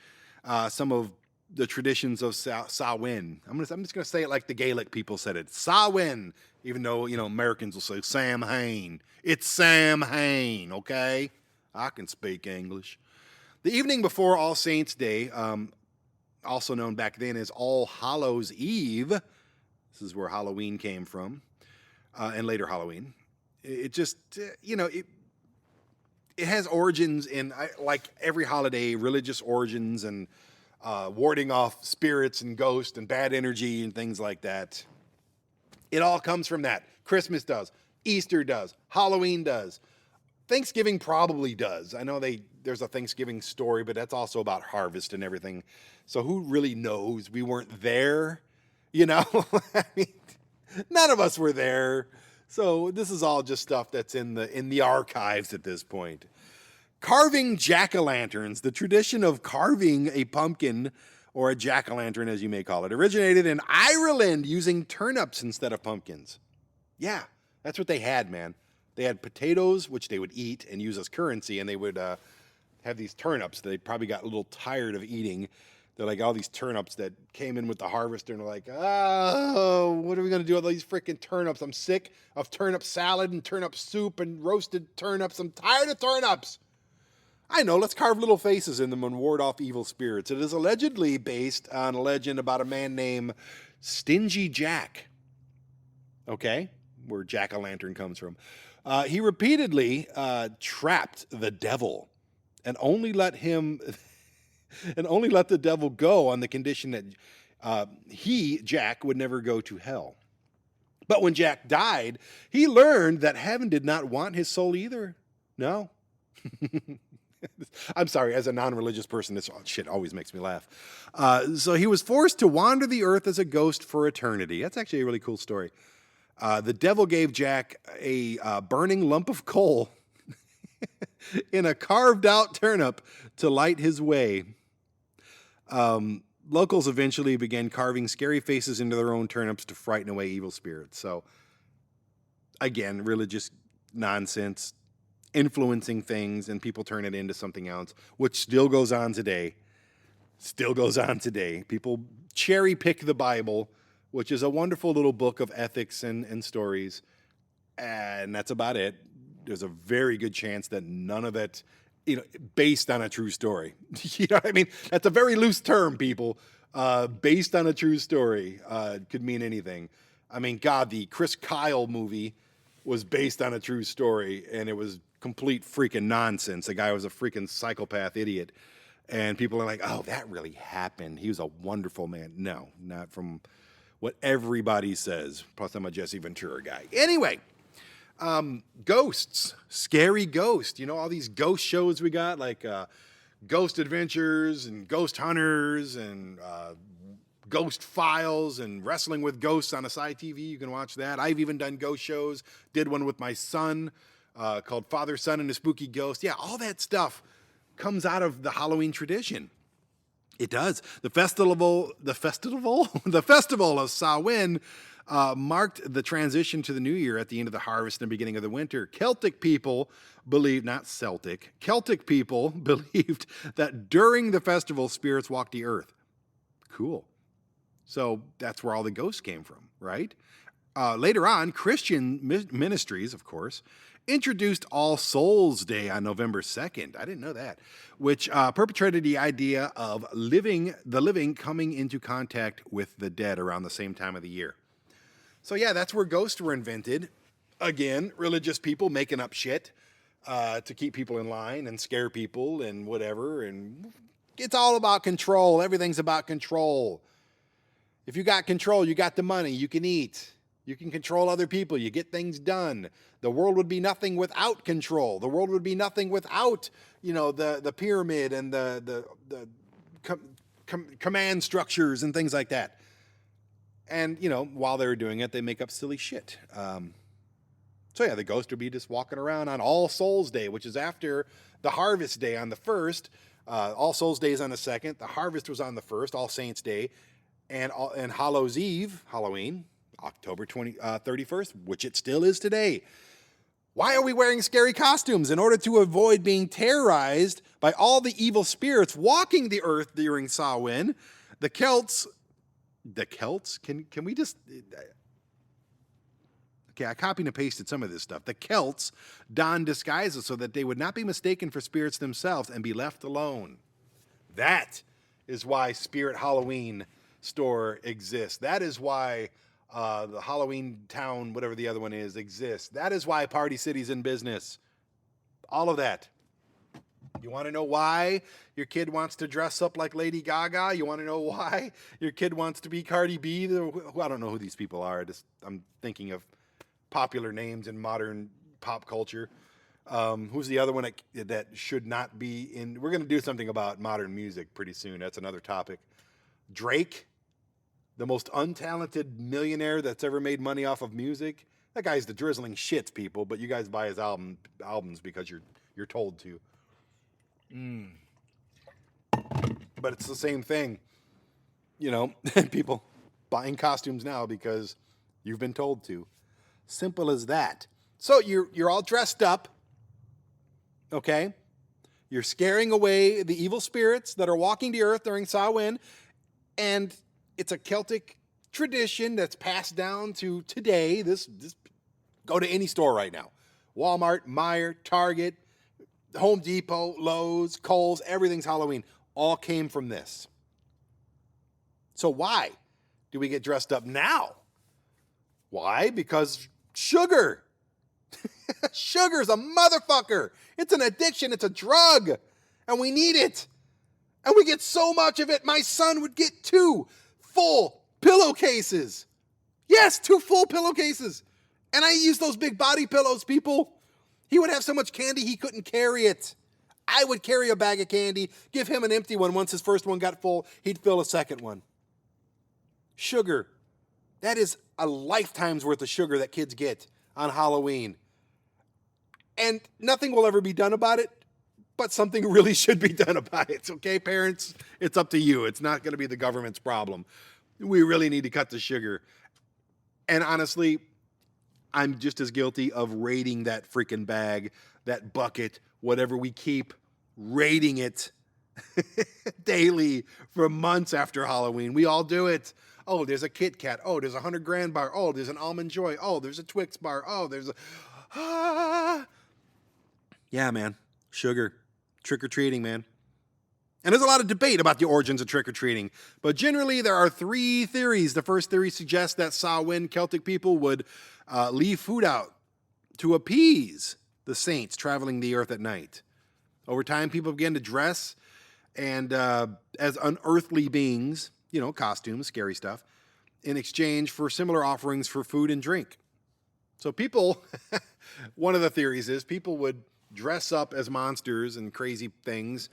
some of the traditions of Samhain. I'm just going to say it like the Gaelic people said it. Samhain, even though, Americans will say Samhain. It's Samhain, okay? I can speak English. The evening before All Saints' Day, also known back then as All Hallows' Eve, this is where Halloween came from, and later Halloween. It just, it has origins in, like every holiday, religious origins and warding off spirits and ghosts and bad energy and things like that. It all comes from that. Christmas does. Easter does. Halloween does. Thanksgiving probably does. I know there's a Thanksgiving story, but that's also about harvest and everything. So who really knows? We weren't there, I mean, none of us were there. So this is all just stuff that's in the archives at this point. Carving jack-o'-lanterns. The tradition of carving a pumpkin, or a jack-o'-lantern as you may call it, originated in Ireland using turnips instead of pumpkins. Yeah, that's what they had, man. They had potatoes, which they would eat and use as currency, and they would have these turnips that they probably got a little tired of eating. They're like all these turnips that came in with the harvester, and they're like, oh, what are we going to do with all these freaking turnips? I'm sick of turnip salad and turnip soup and roasted turnips. I'm tired of turnips. I know, let's carve little faces in them and ward off evil spirits. It is allegedly based on a legend about a man named Stingy Jack. Okay, where jack-o'-lantern comes from. He repeatedly trapped the devil and only let the devil go on the condition that Jack, would never go to hell. But when Jack died, he learned that heaven did not want his soul either. No. I'm sorry, as a non-religious person, this shit always makes me laugh. So he was forced to wander the earth as a ghost for eternity. That's actually a really cool story. The devil gave Jack a burning lump of coal in a carved out turnip to light his way. Locals eventually began carving scary faces into their own turnips to frighten away evil spirits. So, again, religious nonsense, influencing things, and people turn it into something else, which still goes on today. People cherry pick the Bible, which is a wonderful little book of ethics and stories, and that's about it. There's a very good chance that none of it, based on a true story. You know what I mean? That's a very loose term, people. Based on a true story could mean anything. I mean, God, the Chris Kyle movie was based on a true story, and it was complete freaking nonsense. The guy was a freaking psychopath idiot. And people are like, oh, that really happened. He was a wonderful man. No, not from what everybody says. Plus, I'm a Jesse Ventura guy. Anyway, ghosts, scary ghosts. All these ghost shows we got, like Ghost Adventures and Ghost Hunters and Ghost Files and Wrestling with Ghosts on ASY TV. You can watch that. I've even done ghost shows. Did one with my son called Father, Son, and a Spooky Ghost. Yeah, all that stuff comes out of the Halloween tradition. It does. The festival of Samhain marked the transition to the new year at the end of the harvest and the beginning of the winter. Celtic people believed that during the festival, spirits walked the earth. Cool. So that's where all the ghosts came from, right? Later on, Christian ministries, of course, introduced All Souls Day on November 2nd. I didn't know that, which perpetrated the idea of the living coming into contact with the dead around the same time of the year. So yeah, that's where ghosts were invented. Again, religious people making up shit to keep people in line and scare people and whatever. And It's all about control. Everything's about control. If you got control, you got the money, you can eat. You can control other people, you get things done. The world would be nothing without control. The world would be nothing without, the pyramid and the command structures and things like that. And, while they were doing it, they make up silly shit. So yeah, the ghost would be just walking around on All Souls Day, which is after the Harvest Day on the 1st. All Souls Day is on the 2nd. The Harvest was on the 1st, All Saints Day. And Hallows Eve, Halloween, October 31st, which it still is today. Why are we wearing scary costumes? In order to avoid being terrorized by all the evil spirits walking the earth during Samhain. The Celts, can we just... Okay, I copied and pasted some of this stuff. The Celts donned disguises so that they would not be mistaken for spirits themselves and be left alone. That is why Spirit Halloween store exists. That is why the Halloween Town, whatever the other one is, exists. That is why Party City's in business. All of that. You want to know why your kid wants to dress up like Lady Gaga? You want to know why your kid wants to be Cardi B? I don't know who these people are. I'm thinking of popular names in modern pop culture. Who's the other one that should not be in? We're going to do something about modern music pretty soon. That's another topic. Drake, the most untalented millionaire that's ever made money off of music. That guy's the drizzling shits, people, but you guys buy his albums because you're told to. But it's the same thing. People buying costumes now because you've been told to. Simple as that. So you're all dressed up, okay? You're scaring away the evil spirits that are walking the earth during Samhain, and it's a Celtic tradition that's passed down to today. This go to any store right now. Walmart, Meijer, Target, Home Depot, Lowe's, Kohl's, everything's Halloween. All came from this. So why do we get dressed up now? Why? Because sugar. Sugar's a motherfucker. It's an addiction. It's a drug. And we need it. And we get so much of it. My son would get 2 full pillowcases. Yes, 2 full pillowcases. And I use those big body pillows, people. He would have so much candy he couldn't carry it. I would carry a bag of candy, give him an empty one. Once his first one got full, he'd fill a second one. Sugar. That is a lifetime's worth of sugar that kids get on Halloween. And nothing will ever be done about it, but something really should be done about it. Okay, parents? It's up to you. It's not going to be the government's problem. We really need to cut the sugar. And honestly, I'm just as guilty of raiding that freaking bag, that bucket, whatever we keep, raiding it daily for months after Halloween. We all do it. Oh, there's a Kit Kat. Oh, there's a 100 Grand bar. Oh, there's an Almond Joy. Oh, there's a Twix bar. Oh, there's a... Yeah, man. Sugar. Trick-or-treating, man. And there's a lot of debate about the origins of trick-or-treating. But generally, there are 3 theories. The first theory suggests that Samhain Celtic people would leave food out to appease the saints traveling the earth at night. Over time, people began to dress and as unearthly beings, costumes, scary stuff, in exchange for similar offerings for food and drink. So people, one of the theories is people would dress up as monsters and crazy things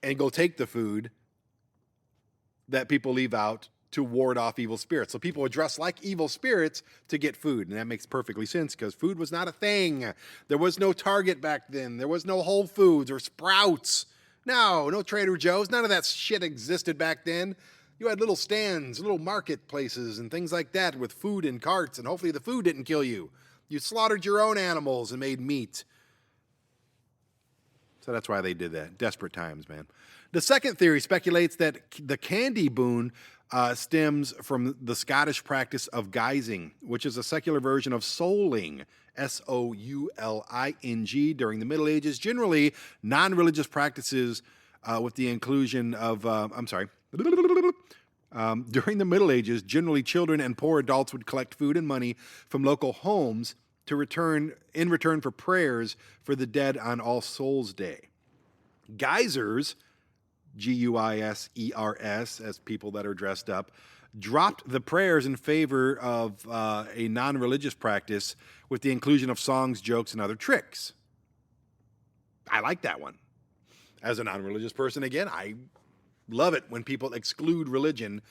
and go take the food that people leave out to ward off evil spirits. So people would dress like evil spirits to get food. And that makes perfectly sense because food was not a thing. There was no Target back then. There was no Whole Foods or Sprouts. No Trader Joe's. None of that shit existed back then. You had little stands, little marketplaces and things like that with food in carts. And hopefully the food didn't kill you. You slaughtered your own animals and made meat. So that's why they did that. Desperate times, man. The second theory speculates that the candy boon stems from the Scottish practice of guising, which is a secular version of souling, S-O-U-L-I-N-G, during the Middle Ages. Generally, non-religious practices with the inclusion of, during the Middle Ages, generally children and poor adults would collect food and money from local homes in return for prayers for the dead on All Souls Day. Geysers, Guisers, as people that are dressed up, dropped the prayers in favor of a non-religious practice with the inclusion of songs, jokes, and other tricks. I like that one. As a non-religious person, again, I love it when people exclude religion,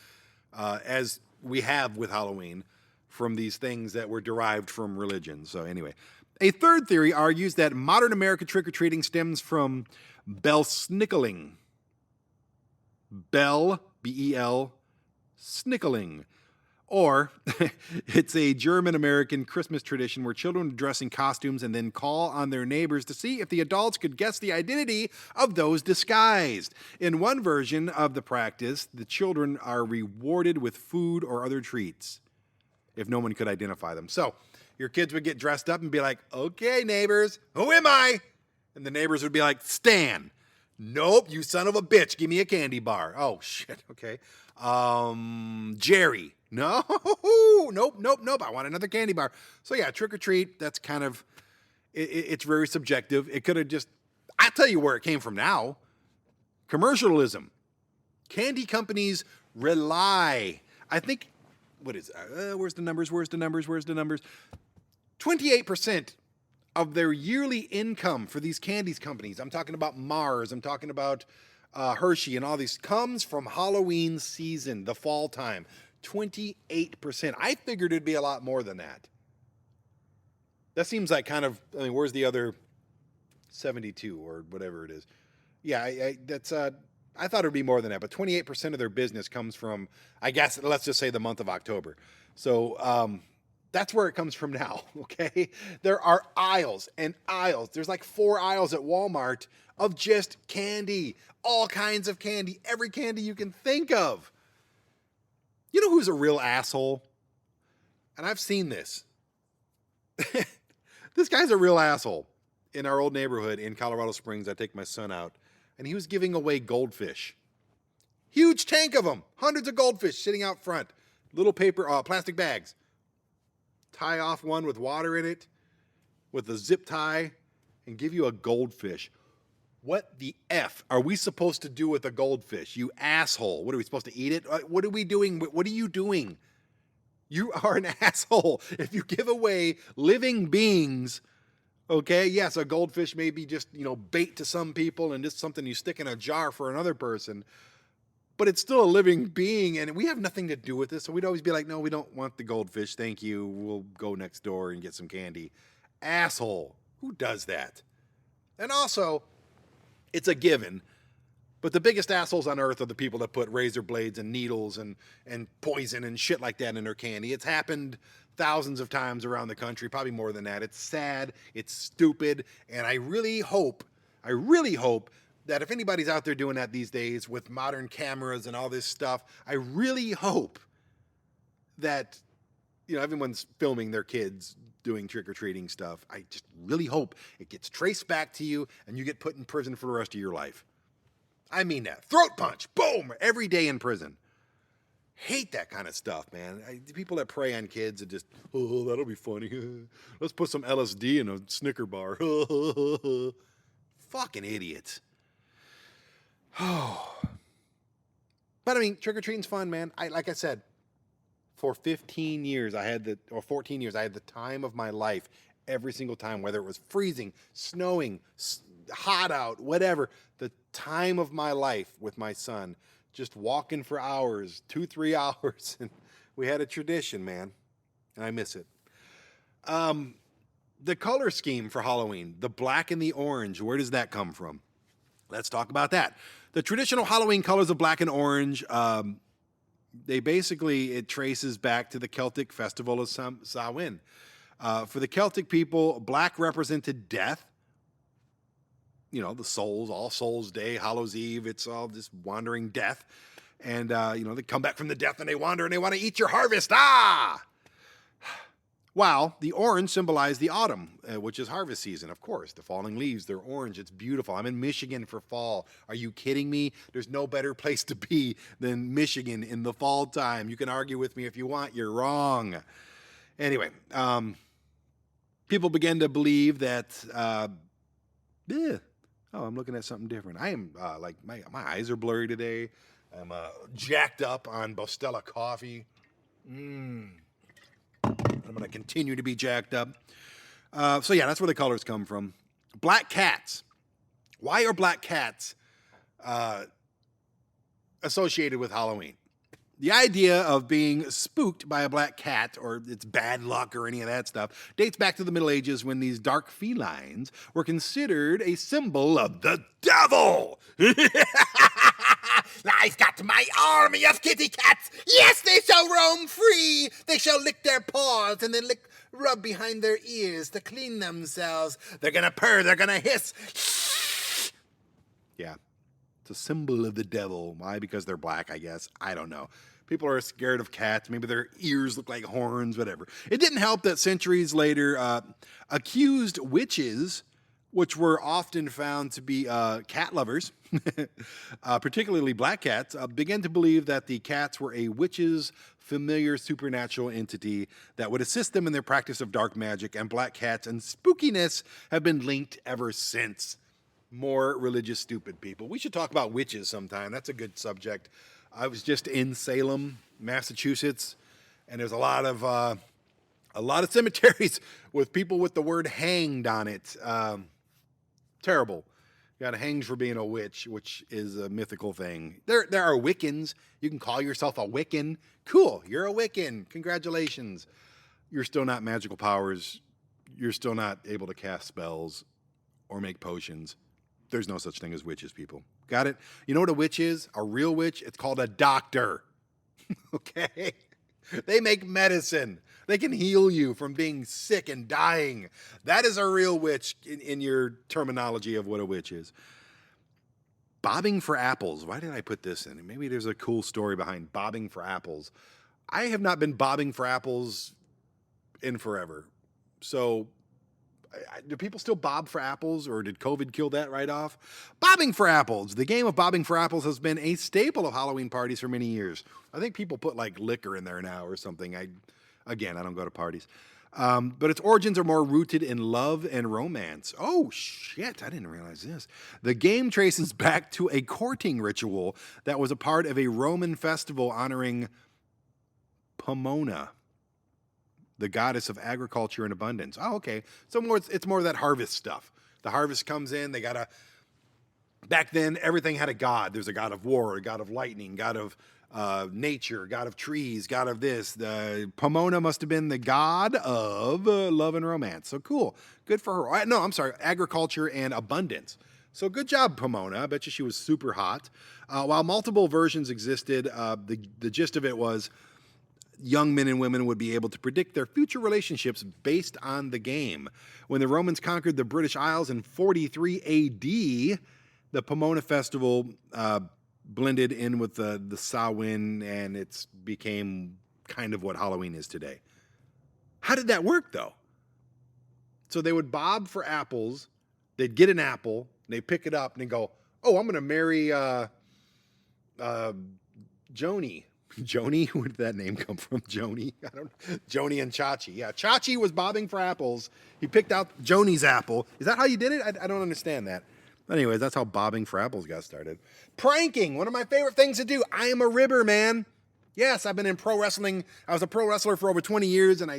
as we have with Halloween, from these things that were derived from religion. So anyway, a third theory argues that modern American trick-or-treating stems from Bell-snickling. Bell, B-E-L, snickling. Or it's a German-American Christmas tradition where children dress in costumes and then call on their neighbors to see if the adults could guess the identity of those disguised. In one version of the practice, the children are rewarded with food or other treats if no one could identify them. So your kids would get dressed up and be like, okay, neighbors, who am I? And the neighbors would be like, Stan. Nope, you son of a bitch, give me a candy bar. Oh, shit, okay. Jerry. No, nope. I want another candy bar. So yeah, trick or treat, that's kind of, it's very subjective. It could have just, I'll tell you where it came from now. Commercialism. Candy companies rely, I think, what is, where's the numbers? 28% of their yearly income for these candies companies, I'm talking about Mars, I'm talking about Hershey and all these, comes from Halloween season, the fall time. 28%. I figured it'd be a lot more than that. That seems like kind of, I mean, where's the other 72 or whatever it is? Yeah, I thought it'd be more than that, but 28% of their business comes from, I guess, let's just say the month of October. So that's where it comes from now, okay? There are aisles and aisles. There's like 4 aisles at Walmart of just candy, all kinds of candy, every candy you can think of. You know who's a real asshole? And I've seen this. This guy's a real asshole. In our old neighborhood in Colorado Springs, I take my son out, and he was giving away goldfish. Huge tank of them. Hundreds of goldfish sitting out front. Little paper, plastic bags. Tie off one with water in it, with a zip tie, and give you a goldfish. What the F are we supposed to do with a goldfish? You asshole. What are we supposed to eat it? What are we doing? What are you doing? You are an asshole. If you give away living beings, okay, yes, a goldfish may be just, bait to some people and just something you stick in a jar for another person, but it's still a living being, and we have nothing to do with this, so we'd always be like, no, we don't want the goldfish, thank you, we'll go next door and get some candy. Asshole. Who does that? And also, it's a given, but the biggest assholes on earth are the people that put razor blades and needles and poison and shit like that in their candy. It's happened thousands of times around the country, probably more than that. It's sad, it's stupid, and I really hope that if anybody's out there doing that these days with modern cameras and all this stuff, I really hope that, everyone's filming their kids doing trick-or-treating stuff. I just really hope it gets traced back to you and you get put in prison for the rest of your life. I mean that. Throat punch, boom, every day in prison. Hate that kind of stuff, man. The people that prey on kids and just, oh, that'll be funny. Let's put some LSD in a Snicker bar. Fucking idiots. Oh. But I mean, trick-or-treating's fun, man. Like I said, for 15 years, 14 years, I had the time of my life every single time, whether it was freezing, snowing, hot out, whatever, the time of my life with my son, just walking for hours, 2-3 hours. And we had a tradition, man, and I miss it. The color scheme for Halloween, the black and the orange, where does that come from? Let's talk about that. The traditional Halloween colors of black and orange, it traces back to the Celtic festival of Samhain. For the Celtic people, black represented death. The souls, All Souls Day, Hallows Eve, it's all this wandering death. And, they come back from the death and they wander and they want to eat your harvest. While the orange symbolized the autumn, which is harvest season, of course. The falling leaves, they're orange. It's beautiful. I'm in Michigan for fall. Are you kidding me? There's no better place to be than Michigan in the fall time. You can argue with me if you want. You're wrong. Anyway, people began to believe that Oh, I'm looking at something different. I am like my eyes are blurry today. I'm jacked up on Bostella coffee. I'm going to continue to be jacked up. So yeah, that's where the colors come from. Black cats. Why are black cats associated with Halloween? The idea of being spooked by a black cat or it's bad luck or any of that stuff dates back to the Middle Ages when these dark felines were considered a symbol of the devil. I've got my army of kitty cats. Yes, they shall roam free. They shall lick their paws and then rub behind their ears to clean themselves. They're gonna purr, they're gonna hiss. Yeah, it's a symbol of the devil. Why? Because they're black, I guess. I don't know. People are scared of cats. Maybe their ears look like horns, whatever. It didn't help that centuries later, accused witches, which were often found to be cat lovers, particularly black cats, began to believe that the cats were a witch's familiar supernatural entity that would assist them in their practice of dark magic, and black cats and spookiness have been linked ever since. More religious stupid people. We should talk about witches sometime. That's a good subject. I was just in Salem, Massachusetts, and there's a lot of cemeteries with people with the word hanged on it. Terrible. Got hanged for being a witch, which is a mythical thing. There are Wiccans. You can call yourself a Wiccan. Cool, you're a Wiccan. Congratulations. You're still not magical powers. You're still not able to cast spells or make potions. There's no such thing as witches, people. Got it? You know what a witch is? A real witch? It's called a doctor. Okay? They make medicine. They can heal you from being sick and dying. That is a real witch in your terminology of what a witch is. Bobbing for apples. Why did I put this in? Maybe there's a cool story behind bobbing for apples. I have not been bobbing for apples in forever. So do people still bob for apples, or did COVID kill that right off? Bobbing for apples. The game of bobbing for apples has been a staple of Halloween parties for many years. I think people put like liquor in there now or something. I don't go to parties. But its origins are more rooted in love and romance. Oh, shit, I didn't realize this. The game traces back to a courting ritual that was a part of a Roman festival honoring Pomona, the goddess of agriculture and abundance. Oh, okay. So it's more of that harvest stuff. The harvest comes in, back then, everything had a god. There's a god of war, a god of lightning, god of nature, god of trees, god of this. The Pomona must have been the god of love and romance. So cool. Good for her. No, I'm sorry, agriculture and abundance. So good job, Pomona. I bet you she was super hot. While multiple versions existed, the gist of it was young men and women would be able to predict their future relationships based on the game. When the Romans conquered the British Isles in 43 AD, the Pomona Festival blended in with the Samhain, and it became kind of what Halloween is today. How did that work, though? So they would bob for apples. They'd get an apple, and they'd pick it up, and they'd go, oh, I'm going to marry Joni. Joni? Where did that name come from? Joni? Joni and Chachi. Yeah, Chachi was bobbing for apples. He picked out Joni's apple. Is that how you did it? I don't understand that. Anyways, that's how bobbing for apples got started. Pranking, one of my favorite things to do. I am a ribber, man. Yes, I've been in pro wrestling. I was a pro wrestler for over 20 years, and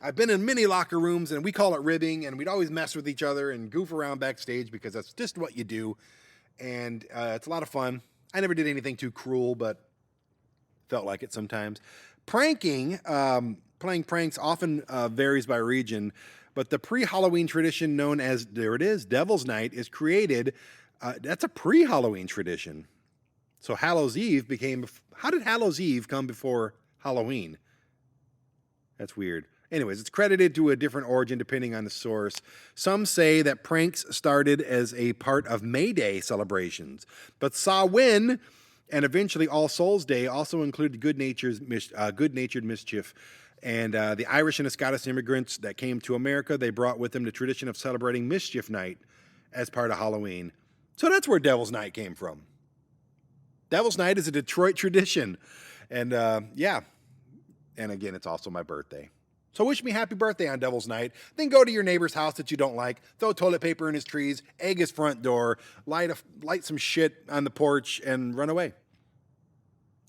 I've been in many locker rooms, and we call it ribbing, and we'd always mess with each other and goof around backstage because that's just what you do, and it's a lot of fun. I never did anything too cruel, but felt like it sometimes. Pranking, playing pranks often varies by region, but the pre-Halloween tradition known as, there it is, Devil's Night is created. That's a pre-Halloween tradition. So Hallows Eve how did Hallows Eve come before Halloween? That's weird. Anyways, it's credited to a different origin depending on the source. Some say that pranks started as a part of May Day celebrations, but Samhain and eventually All Souls Day also included good-natured mischief. And the Irish and the Scottish immigrants that came to America, they brought with them the tradition of celebrating Mischief Night as part of Halloween. So that's where Devil's Night came from. Devil's Night is a Detroit tradition. And yeah, and again, it's also my birthday. So wish me happy birthday on Devil's Night, then go to your neighbor's house that you don't like, throw toilet paper in his trees, egg his front door, light some shit on the porch, and run away.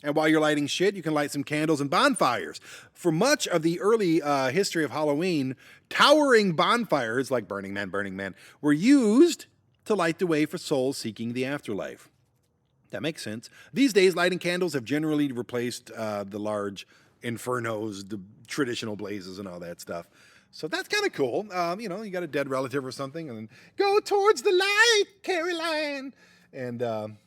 And while you're lighting shit, you can light some candles and bonfires. For much of the early history of Halloween, towering bonfires, like Burning Man, were used to light the way for souls seeking the afterlife. That makes sense. These days, lighting candles have generally replaced the large infernos, the traditional blazes and all that stuff. So that's kind of cool. You got a dead relative or something, and then go towards the light, Caroline. And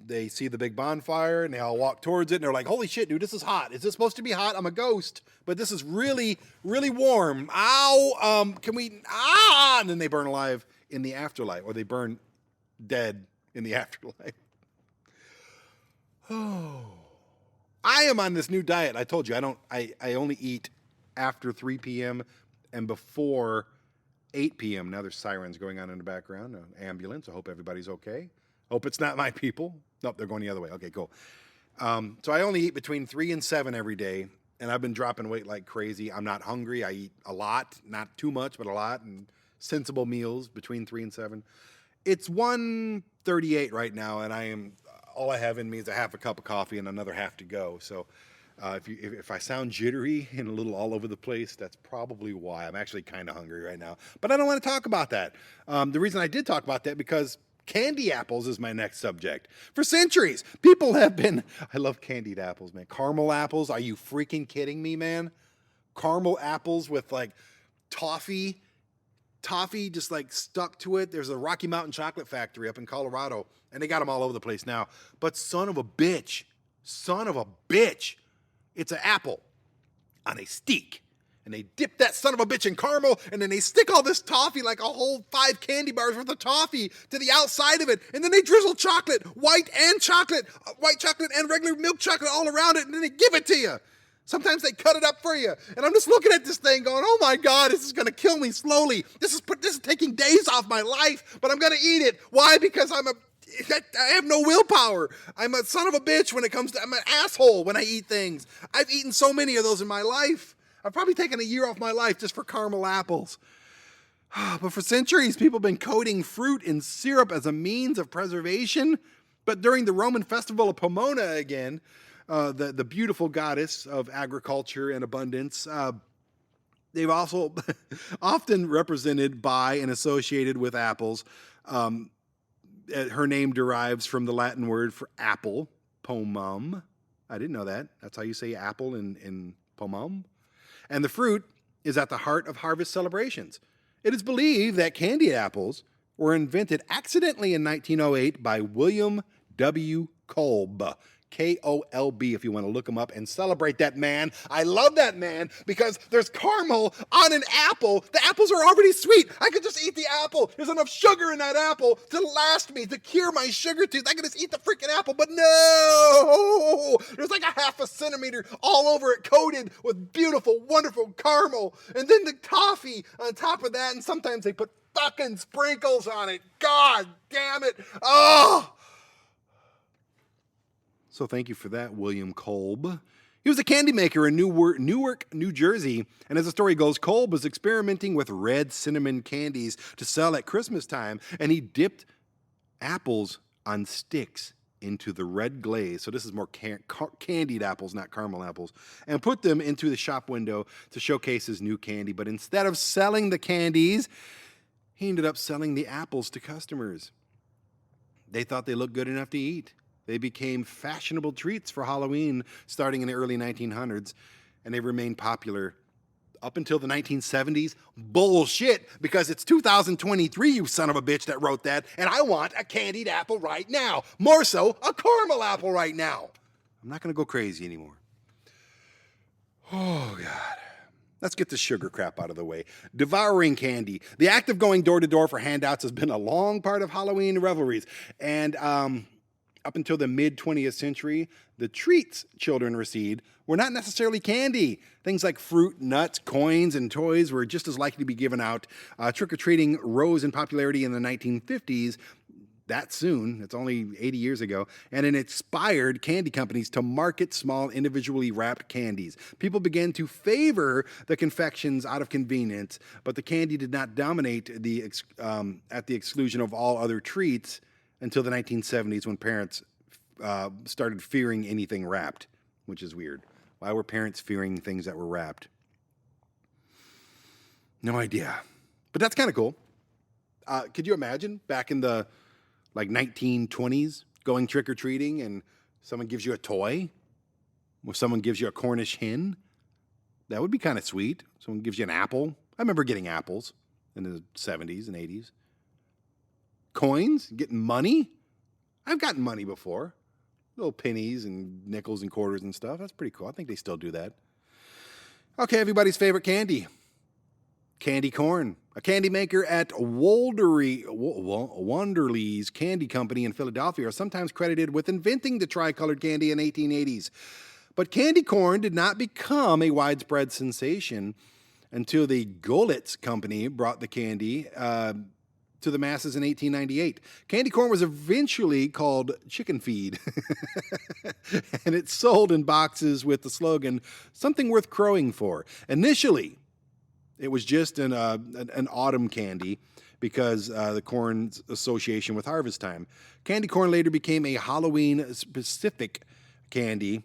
they see the big bonfire, and they all walk towards it, and they're like, holy shit, dude, this is hot. Is this supposed to be hot? I'm a ghost, but this is really, really warm. Ow, and then they burn alive in the afterlife, or they burn dead in the afterlife. Oh. I am on this new diet. I told you, I only eat after 3 p.m. and before 8 p.m. Now there's sirens going on in the background, an ambulance. I hope everybody's okay. Hope it's not my people. Nope, they're going the other way. Okay, cool. So I only eat between 3 and 7 every day, and I've been dropping weight like crazy. I'm not hungry. I eat a lot, not too much, but a lot, and sensible meals between 3 and 7. It's 1:38 right now, and all I have in me is a half a cup of coffee and another half to go. So if I sound jittery and a little all over the place, that's probably why. I'm actually kind of hungry right now. But I don't want to talk about that. The reason I did talk about that because candy apples is my next subject. For centuries, people have been, I love candied apples, man. Caramel apples, are you freaking kidding me, man? Caramel apples with like toffee just like stuck to it. There's a Rocky Mountain chocolate factory up in Colorado, and they got them all over the place now. But son of a bitch, it's an apple on a stick. And they dip that son of a bitch in caramel, and then they stick all this toffee, like a whole 5 candy bars worth of toffee, to the outside of it. And then they drizzle chocolate, white chocolate and regular milk chocolate all around it, and then they give it to you. Sometimes they cut it up for you. And I'm just looking at this thing going, oh my God, this is going to kill me slowly. This is taking days off my life, but I'm going to eat it. Why? Because I have no willpower. I'm a son of a bitch when it comes to, I'm an asshole when I eat things. I've eaten so many of those in my life. I've probably taken a year off my life just for caramel apples. But for centuries, people have been coating fruit in syrup as a means of preservation. But during the Roman festival of Pomona again, the beautiful goddess of agriculture and abundance, they've also often represented by and associated with apples. Her name derives from the Latin word for apple, pomum. I didn't know that. That's how you say apple in pomum. And the fruit is at the heart of harvest celebrations. It is believed that candied apples were invented accidentally in 1908 by William W. Kolb. Kolb, if you want to look him up and celebrate that man. I love that man because there's caramel on an apple. The apples are already sweet. I could just eat the apple. There's enough sugar in that apple to last me, to cure my sugar tooth. I could just eat the freaking apple, but no! There's like a half a centimeter all over it coated with beautiful, wonderful caramel. And then the toffee on top of that, and sometimes they put fucking sprinkles on it. God damn it. Oh! So thank you for that, William Kolb. He was a candy maker in Newark, New Jersey, and as the story goes, Kolb was experimenting with red cinnamon candies to sell at Christmas time, and he dipped apples on sticks into the red glaze, so this is more candied apples, not caramel apples, and put them into the shop window to showcase his new candy. But instead of selling the candies, he ended up selling the apples to customers. They thought they looked good enough to eat. They became fashionable treats for Halloween starting in the early 1900s, and they remained popular up until the 1970s. Bullshit, because it's 2023, you son of a bitch that wrote that, and I want a candied apple right now. More so, a caramel apple right now. I'm not going to go crazy anymore. Oh, God. Let's get the sugar crap out of the way. Devouring candy. The act of going door to door for handouts has been a long part of Halloween revelries, and up until the mid-20th century, the treats children received were not necessarily candy. Things like fruit, nuts, coins, and toys were just as likely to be given out. Trick-or-treating rose in popularity in the 1950s. that soon. It's only 80 years ago. And it inspired candy companies to market small, individually wrapped candies. People began to favor the confections out of convenience, but the candy did not dominate at the exclusion of all other treats until the 1970s, when parents started fearing anything wrapped, which is weird. Why were parents fearing things that were wrapped? No idea. But that's kind of cool. Could you imagine back in the 1920s going trick-or-treating and someone gives you a toy? Or someone gives you a Cornish hen? That would be kind of sweet. Someone gives you an apple. I remember getting apples in the 70s and 80s. Coins? Getting money? I've gotten money before. Little pennies and nickels and quarters and stuff. That's pretty cool. I think they still do that. Okay, everybody's favorite candy. Candy corn. A candy maker at Wonderly's Candy Company in Philadelphia are sometimes credited with inventing the tricolored candy in the 1880s. But candy corn did not become a widespread sensation until the Golitz Company brought the candy to the masses in 1898. Candy corn was eventually called chicken feed, and it's sold in boxes with the slogan, "Something worth crowing for." Initially, it was just an autumn candy because the corn's association with harvest time. Candy corn later became a Halloween-specific candy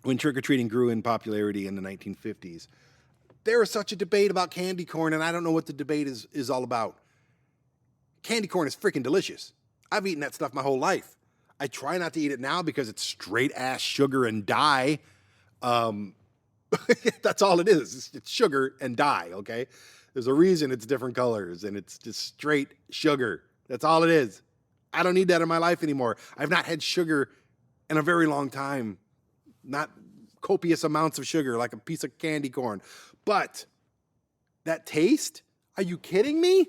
when trick-or-treating grew in popularity in the 1950s. There is such a debate about candy corn, and I don't know what the debate is all about. Candy corn is freaking delicious. I've eaten that stuff my whole life. I try not to eat it now because it's straight-ass sugar and dye. That's all it is. It's sugar and dye, okay? There's a reason it's different colors, and it's just straight sugar. That's all it is. I don't need that in my life anymore. I've not had sugar in a very long time. Not copious amounts of sugar like a piece of candy corn. But that taste? Are you kidding me?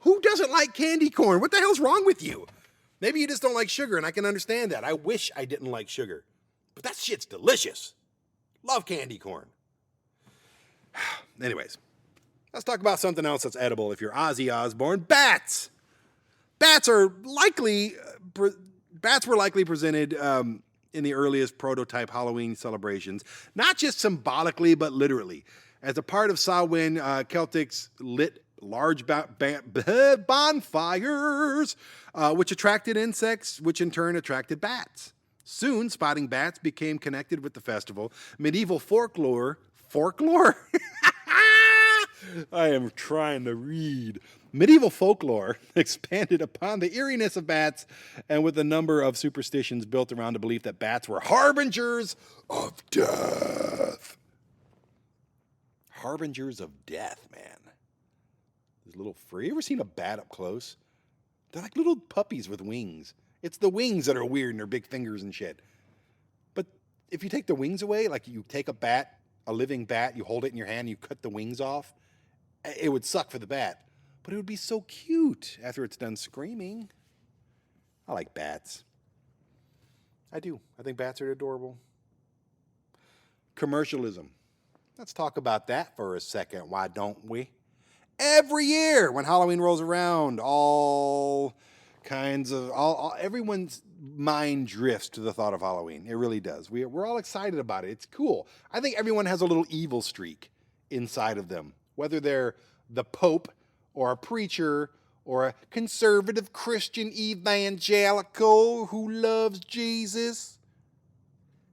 Who doesn't like candy corn? What the hell's wrong with you? Maybe you just don't like sugar, and I can understand that. I wish I didn't like sugar. But that shit's delicious. Love candy corn. Anyways, let's talk about something else that's edible if you're Ozzy Osbourne. Bats! Bats were likely presented in the earliest prototype Halloween celebrations, not just symbolically, but literally. As a part of Samhain, Celtics lit large bonfires, which attracted insects, which in turn attracted bats. Soon, spotting bats became connected with the festival. Medieval folklore? I am trying to read. Medieval folklore expanded upon the eeriness of bats, and with a number of superstitions built around the belief that bats were harbingers of death. Harbingers of death, man. These little furry. You ever seen a bat up close? They're like little puppies with wings. It's the wings that are weird and their big fingers and shit. But if you take the wings away, like you take a bat, a living bat, you hold it in your hand, you cut the wings off, it would suck for the bat. But it would be so cute after it's done screaming. I like bats. I do. I think bats are adorable. Commercialism. Let's talk about that for a second, why don't we? Every year when Halloween rolls around, everyone's mind drifts to the thought of Halloween. It really does. We're all excited about it. It's cool. I think everyone has a little evil streak inside of them, whether they're the Pope or a preacher or a conservative Christian evangelical who loves Jesus.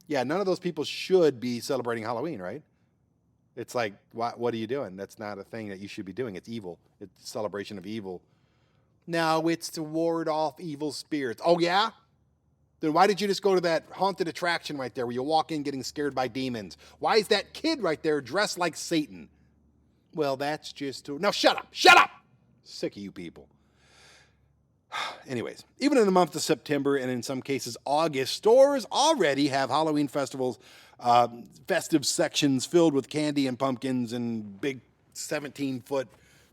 Yeah, none of those people should be celebrating Halloween, right? It's like, what are you doing? That's not a thing that you should be doing. It's evil. It's a celebration of evil. No, it's to ward off evil spirits. Oh, yeah? Then why did you just go to that haunted attraction right there where you walk in getting scared by demons? Why is that kid right there dressed like Satan? Well, that's just... No, shut up! Shut up! Sick of you people. Anyways, even in the month of September and in some cases August, stores already have Halloween festivals, festive sections filled with candy and pumpkins and big 17-foot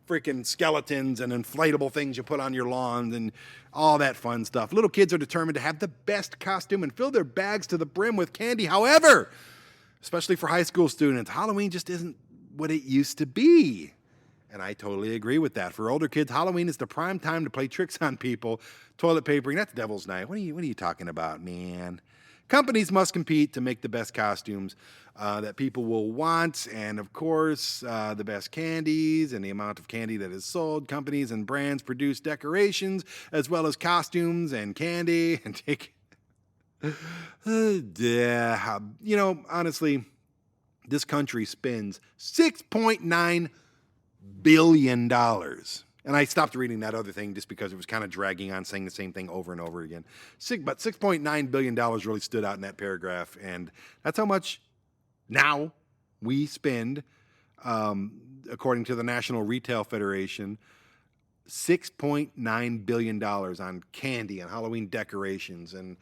freaking skeletons and inflatable things you put on your lawn and all that fun stuff. Little kids are determined to have the best costume and fill their bags to the brim with candy. However, especially for high school students, Halloween just isn't what it used to be. And I totally agree with that. For older kids, Halloween is the prime time to play tricks on people. Toilet papering, that's devil's night. What are you talking about, man? Companies must compete to make the best costumes that people will want, and of course, the best candies and the amount of candy that is sold. Companies and brands produce decorations as well as costumes and candy and take. Honestly, this country spends $6.9 billion. And I stopped reading that other thing just because it was kind of dragging on, saying the same thing over and over again. But $6.9 billion really stood out in that paragraph. And that's how much now we spend, according to the National Retail Federation, $6.9 billion on candy and Halloween decorations and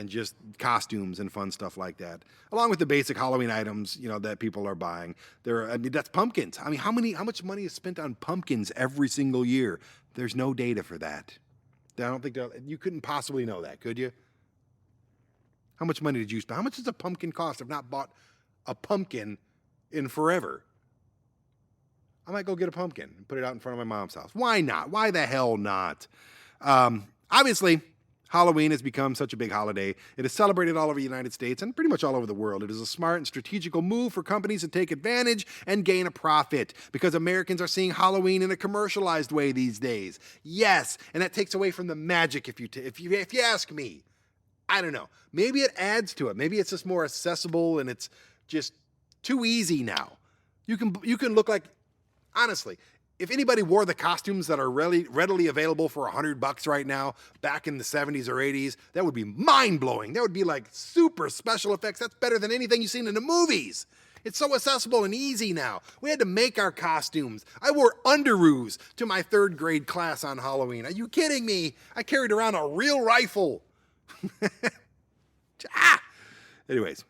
just costumes and fun stuff like that, along with the basic Halloween items, that people are buying. That's pumpkins. I mean, how much money is spent on pumpkins every single year? There's no data for that. I don't think you couldn't possibly know that, could you? How much money did you spend? How much does a pumpkin cost? I've not bought a pumpkin in forever. I might go get a pumpkin and put it out in front of my mom's house. Why not? Why the hell not? Obviously, Halloween has become such a big holiday. It is celebrated all over the United States and pretty much all over the world. It is a smart and strategical move for companies to take advantage and gain a profit because Americans are seeing Halloween in a commercialized way these days. Yes, and that takes away from the magic if you ask me. I don't know. Maybe it adds to it. Maybe it's just more accessible and it's just too easy now. You can look like, honestly, if anybody wore the costumes that are readily available for $100 right now, back in the 70s or 80s, that would be mind-blowing. That would be like super special effects. That's better than anything you've seen in the movies. It's so accessible and easy now. We had to make our costumes. I wore underoos to my 3rd grade class on Halloween. Are you kidding me? I carried around a real rifle. Anyways,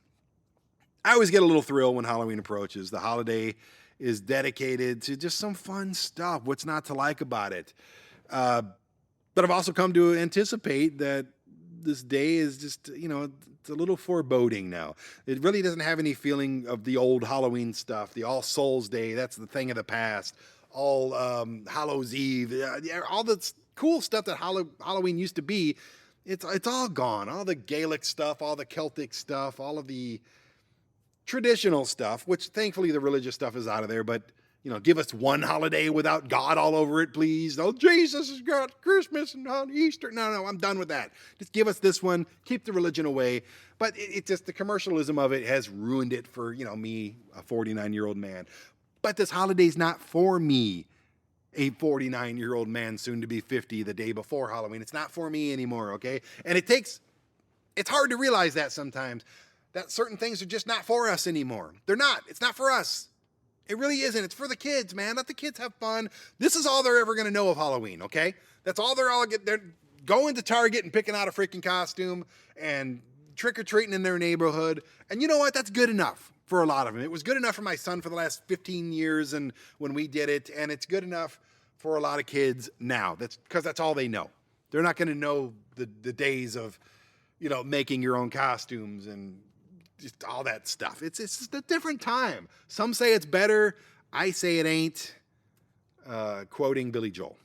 I always get a little thrill when Halloween approaches. The holiday is dedicated to just some fun stuff. What's not to like about it? But I've also come to anticipate that this day is just, it's a little foreboding now. It really doesn't have any feeling of the old Halloween stuff, the All Souls Day. That's the thing of the past. All Hallows Eve, all the cool stuff that Halloween used to be. It's all gone. All the Gaelic stuff, all the Celtic stuff, all of the traditional stuff, which thankfully the religious stuff is out of there, but give us one holiday without God all over it, please. Oh, Jesus has got Christmas and Easter. No, I'm done with that. Just give us this one. Keep the religion away. But it just, the commercialism of it has ruined it for, me, a 49-year-old man. But this holiday's not for me, a 49-year-old man, soon to be 50 the day before Halloween. It's not for me anymore, okay? And it's hard to realize that sometimes, that certain things are just not for us anymore. They're not. It's not for us. It really isn't. It's for the kids, man. Let the kids have fun. This is all they're ever going to know of Halloween, okay? That's all they're going to Target and picking out a freaking costume and trick-or-treating in their neighborhood. And you know what? That's good enough for a lot of them. It was good enough for my son for the last 15 years and when we did it, and it's good enough for a lot of kids now. That's because that's all they know. They're not going to know the days of, making your own costumes and just all that stuff. It's just a different time. Some say it's better. I say it ain't. Quoting Billy Joel.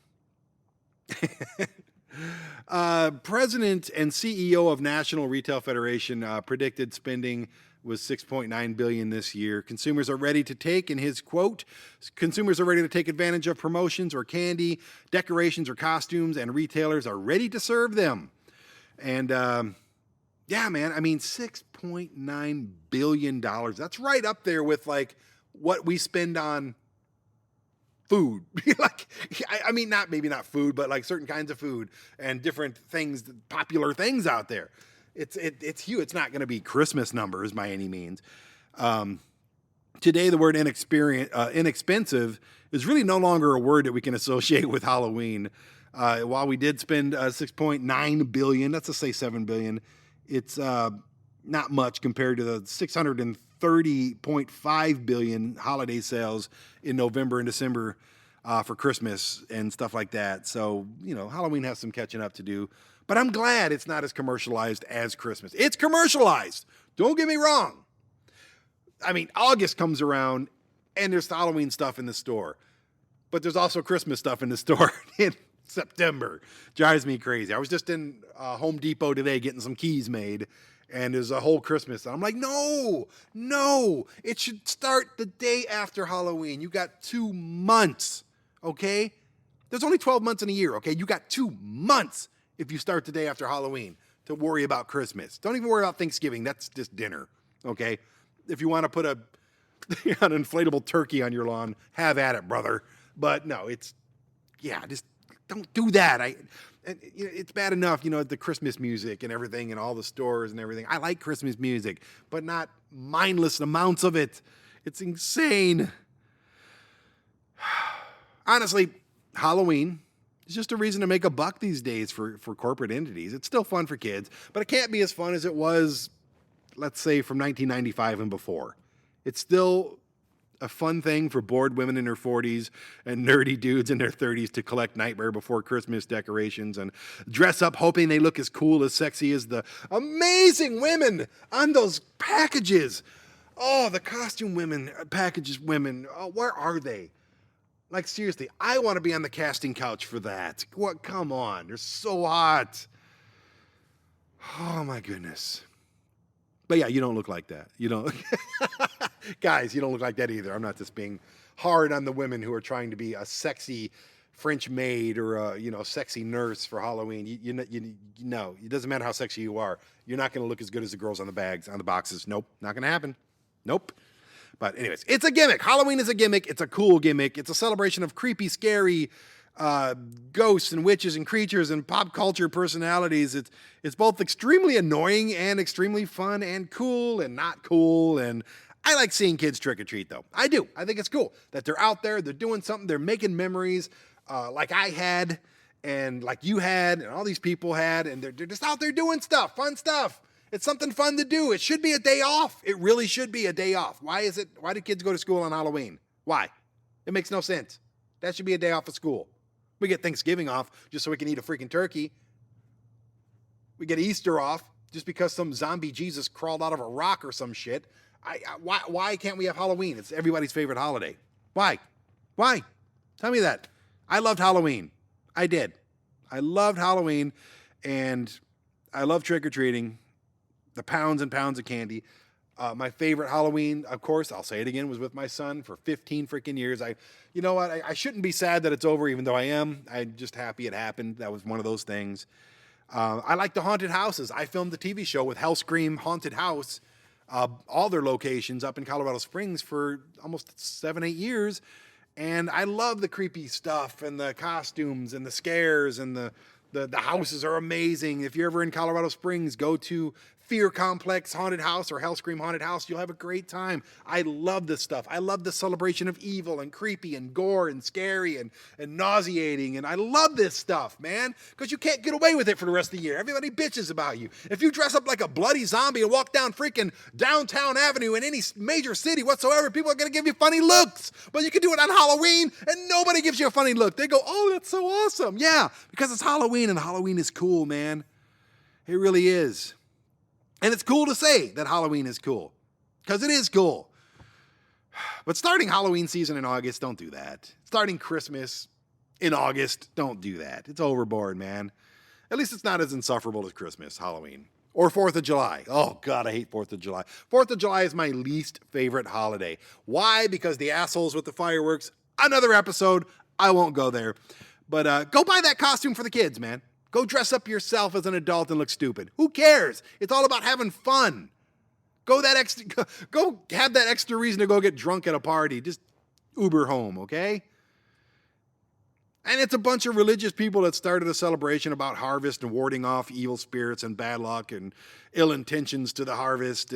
President and CEO of National Retail Federation predicted spending was $6.9 billion this year. Consumers are ready to take, in his quote, consumers are ready to take advantage of promotions or candy, decorations or costumes, and retailers are ready to serve them. And yeah, man, I mean, $6.9 billion. That's right up there with like what we spend on food. Maybe not food, but like certain kinds of food and different things, popular things out there. It's huge. It's not going to be Christmas numbers by any means. Today, the word inexpensive is really no longer a word that we can associate with Halloween. While we did spend $6.9 billion, let's just say $7 billion, it's not much compared to the $630.5 billion holiday sales in November and December for Christmas and stuff like that. So, Halloween has some catching up to do. But I'm glad it's not as commercialized as Christmas. It's commercialized. Don't get me wrong. I mean, August comes around and there's Halloween stuff in the store. But there's also Christmas stuff in the store in September. Drives me crazy. I was just in Home Depot today getting some keys made, and there's a whole Christmas. I'm like, no, it should start the day after Halloween. You got 2 months, okay? There's only 12 months in a year, okay? You got 2 months if you start the day after Halloween to worry about Christmas. Don't even worry about Thanksgiving. That's just dinner, okay? If you want to put an inflatable turkey on your lawn, have at it, brother. But no, just don't do that. It's bad enough, the Christmas music and everything and all the stores and everything. I like Christmas music, but not mindless amounts of it. It's insane. Honestly, Halloween is just a reason to make a buck these days for corporate entities. It's still fun for kids, but it can't be as fun as it was, let's say, from 1995 and before. It's still a fun thing for bored women in their 40s and nerdy dudes in their 30s to collect Nightmare Before Christmas decorations and dress up hoping they look as cool, as sexy as the amazing women on those packages. Oh, the costume women, packages women. Oh, where are they? Like, seriously, I want to be on the casting couch for that. What? Come on. They're so hot. Oh, my goodness. But yeah, you don't look like that. You don't. Guys, you don't look like that either. I'm not just being hard on the women who are trying to be a sexy French maid or a sexy nurse for Halloween. No, it doesn't matter how sexy you are. You're not going to look as good as the girls on the boxes. Nope, not going to happen. Nope. But anyways, it's a gimmick. Halloween is a gimmick. It's a cool gimmick. It's a celebration of creepy, scary ghosts and witches and creatures and pop culture personalities. It's both extremely annoying and extremely fun and cool and not cool. And I like seeing kids trick or treat, though. I do. I think it's cool that they're out there, they're doing something, they're making memories like I had and like you had and all these people had, and they're just out there doing stuff, fun stuff. It's something fun to do. It should be a day off. It really should be a day off. Why do kids go to school on Halloween? Why? It makes no sense. That should be a day off of school. We get Thanksgiving off just so we can eat a freaking turkey. We get Easter off just because some zombie Jesus crawled out of a rock or some shit. Why can't we have Halloween? It's everybody's favorite holiday. Why? Tell me that. I loved Halloween. I did. I loved Halloween, and I love trick-or-treating. The pounds and pounds of candy. My favorite Halloween, of course, I'll say it again, was with my son for 15 freaking years. You know what? I shouldn't be sad that it's over, even though I am. I'm just happy it happened. That was one of those things. I like the haunted houses. I filmed the TV show with Hellscream Haunted House, all their locations up in Colorado Springs for almost 7-8 years. And I love the creepy stuff and the costumes and the scares, and the houses are amazing. If you're ever in Colorado Springs, go to Fear Complex Haunted House or Hellscream Haunted House. You'll have a great time. I love this stuff. I love the celebration of evil and creepy and gore and scary and nauseating. And I love this stuff, man, because you can't get away with it for the rest of the year. Everybody bitches about you. If you dress up like a bloody zombie and walk down freaking downtown Avenue in any major city whatsoever, people are going to give you funny looks. But you can do it on Halloween and nobody gives you a funny look. They go, oh, that's so awesome. Yeah, because it's Halloween, and Halloween is cool, man. It really is. And it's cool to say that Halloween is cool, because it is cool. But starting Halloween season in August, don't do that. Starting Christmas in August, don't do that. It's overboard, man. At least it's not as insufferable as Christmas, Halloween. Or 4th of July. Oh, God, I hate 4th of July. 4th of July is my least favorite holiday. Why? Because the assholes with the fireworks. Another episode. I won't go there. But go buy that costume for the kids, man. Go dress up yourself as an adult and look stupid. Who cares? It's all about having fun. Go have that extra reason to go get drunk at a party. Just Uber home, okay? And it's a bunch of religious people that started a celebration about harvest and warding off evil spirits and bad luck and ill intentions to the harvest.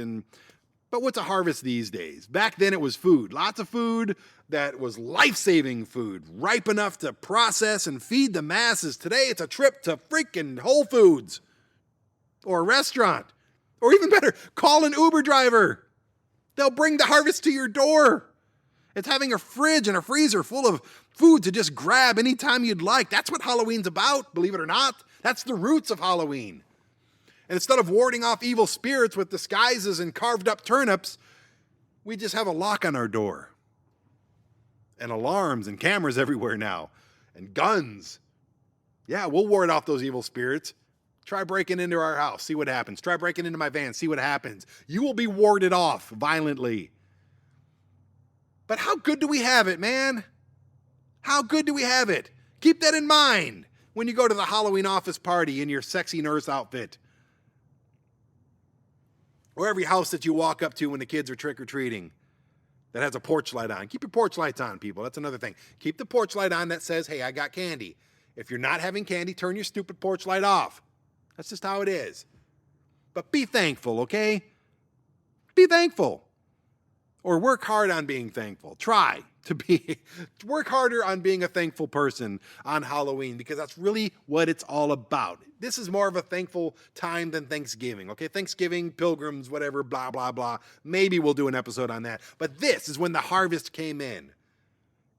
But what's a harvest these days? Back then it was food. Lots of food that was life-saving food, ripe enough to process and feed the masses. Today it's a trip to freaking Whole Foods or a restaurant. Or even better, call an Uber driver. They'll bring the harvest to your door. It's having a fridge and a freezer full of food to just grab anytime you'd like. That's what Halloween's about, believe it or not. That's the roots of Halloween. And instead of warding off evil spirits with disguises and carved up turnips, we just have a lock on our door. and alarms and cameras everywhere now and guns. Yeah, we'll ward off those evil spirits. Try breaking into our house, see what happens. Try breaking into my van, see what happens. You will be warded off violently. But how good do we have it, man? How good do we have it? Keep that in mind when you go to the Halloween office party in your sexy nurse outfit. Or every house that you walk up to when the kids are trick-or-treating that has a porch light on. Keep your porch lights on, people. That's another thing. Keep the porch light on that says, hey, I got candy. If you're not having candy, turn your stupid porch light off. That's just how it is. But be thankful, okay? Be thankful. Or work hard on being thankful. Try to work harder on being a thankful person on Halloween, because that's really what it's all about. This is more of a thankful time than Thanksgiving, okay? Thanksgiving, pilgrims, whatever, blah, blah, blah. Maybe we'll do an episode on that. But this is when the harvest came in.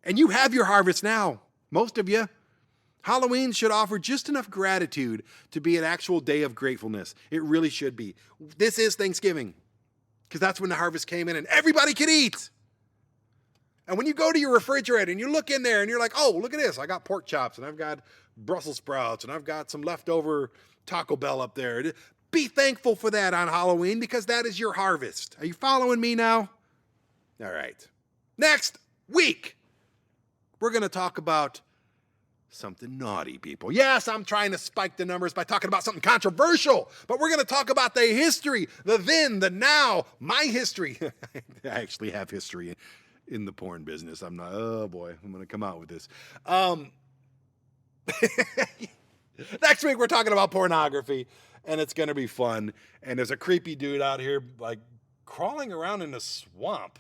And you have your harvest now, most of you. Halloween should offer just enough gratitude to be an actual day of gratefulness. It really should be. This is Thanksgiving, because that's when the harvest came in and everybody can eat. And when you go to your refrigerator and you look in there and you're like, oh, look at this. I got pork chops and I've got Brussels sprouts and I've got some leftover Taco Bell up there. Be thankful for that on Halloween, because that is your harvest. Are you following me now? All right. Next week, we're going to talk about something naughty, people. Yes, I'm trying to spike the numbers by talking about something controversial, but we're going to talk about the history, the then, the now, my history. I actually have history in the porn business. I'm not, oh boy, I'm going to come out with this. Next week, we're talking about pornography, and it's going to be fun. And there's a creepy dude out here, like, crawling around in a swamp.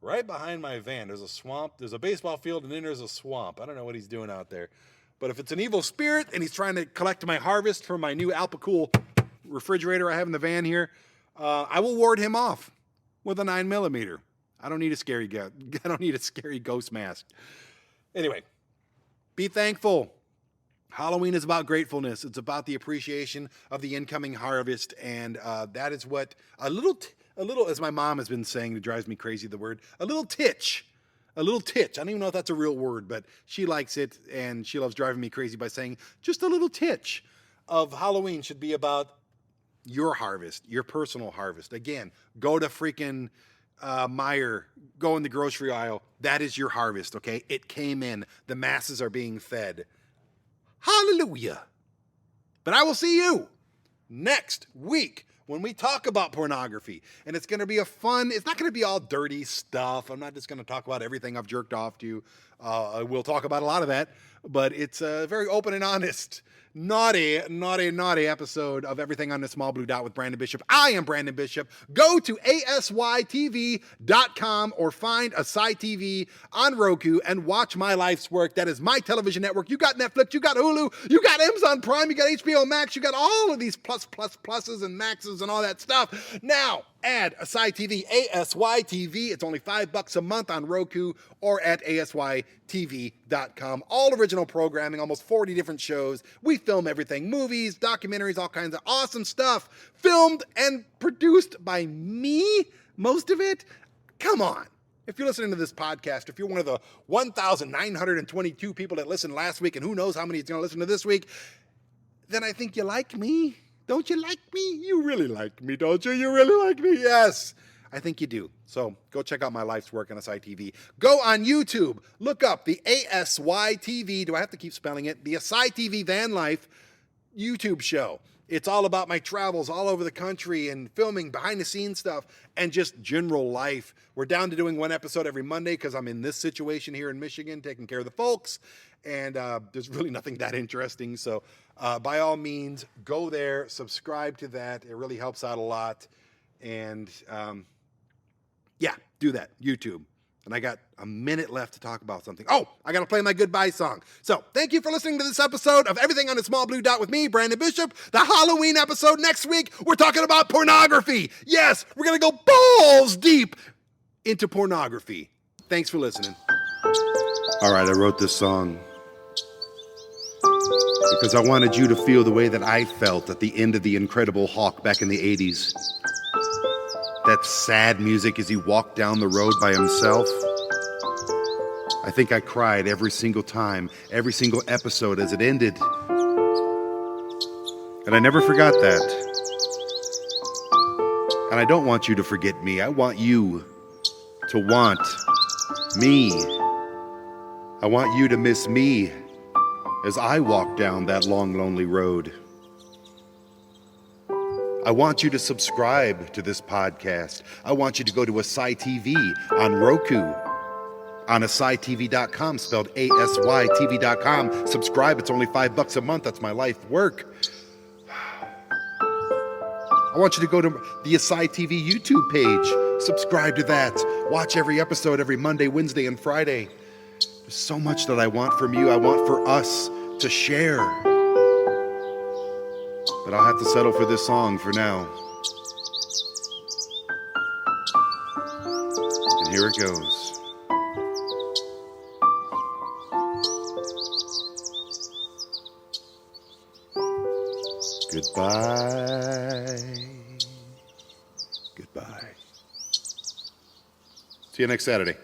Right behind my van, there's a swamp. There's a baseball field, and then there's a swamp. I don't know what he's doing out there. But if it's an evil spirit and he's trying to collect my harvest for my new Alpacool refrigerator I have in the van here, I will ward him off with a 9mm. I don't need a scary ghost mask. Anyway, be thankful. Halloween is about gratefulness. It's about the appreciation of the incoming harvest, and that is what a little, as my mom has been saying, it drives me crazy, the word, a little titch. I don't even know if that's a real word, but she likes it, and she loves driving me crazy by saying just a little titch of Halloween should be about your harvest, your personal harvest. Again, go to freaking Meijer, go in the grocery aisle. That is your harvest, okay? It came in. The masses are being fed. Hallelujah. But I will see you next week when we talk about pornography. And it's going to be it's not going to be all dirty stuff. I'm not just going to talk about everything I've jerked off to. I will talk about a lot of that, but it's a very open and honest, naughty episode of Everything on the Small Blue Dot with Brandon Bishop. I am Brandon Bishop. Go to ASYTV.com or find ASY TV on Roku and watch my life's work. That is my television network. You got Netflix, you got Hulu, you got Amazon Prime, you got HBO Max, you got all of these pluses and maxes and all that stuff. Now, add ASY TV, ASY TV. It's only $5 a month on Roku or at ASYTV.com. All original programming, almost 40 different shows. We film everything, movies, documentaries, all kinds of awesome stuff. Filmed and produced by me, most of it. Come on. If you're listening to this podcast, if you're one of the 1,922 people that listened last week, and who knows how many is going to listen to this week, then I think you like me. Don't you like me? You really like me, don't you? You really like me? Yes, I think you do. So go check out my life's work on ASY TV. Go on YouTube. Look up the ASY TV. Do I have to keep spelling it? The ASY TV Van Life YouTube show. It's all about my travels all over the country and filming behind the scenes stuff and just general life. We're down to doing one episode every Monday because I'm in this situation here in Michigan, taking care of the folks. And there's really nothing that interesting. So by all means, go there, subscribe to that. It really helps out a lot. And yeah, do that, YouTube. And I got a minute left to talk about something. Oh, I got to play my goodbye song. So thank you for listening to this episode of Everything on a Small Blue Dot with me, Brandon Bishop. The Halloween episode next week, we're talking about pornography. Yes, we're going to go balls deep into pornography. Thanks for listening. All right, I wrote this song because I wanted you to feel the way that I felt at the end of The Incredible Hulk back in the 80s. That sad music as he walked down the road by himself. I I think I cried every single time, every single episode as it ended. And I never forgot that. And I don't want you to forget me. I want you to want me. I want you to miss me as I walk down that long, lonely road. I want you to subscribe to this podcast. I want you to go to ASY TV on Roku, on ASYTV.com, spelled ASYTV.com. Subscribe. It's only $5 a month. That's my life work. I want you to go to the ASY TV YouTube page. Subscribe to that. Watch every episode every Monday, Wednesday, and Friday. There's so much that I want from you. I want for us to share. But I'll have to settle for this song for now. And here it goes. Goodbye. Goodbye. See you next Saturday.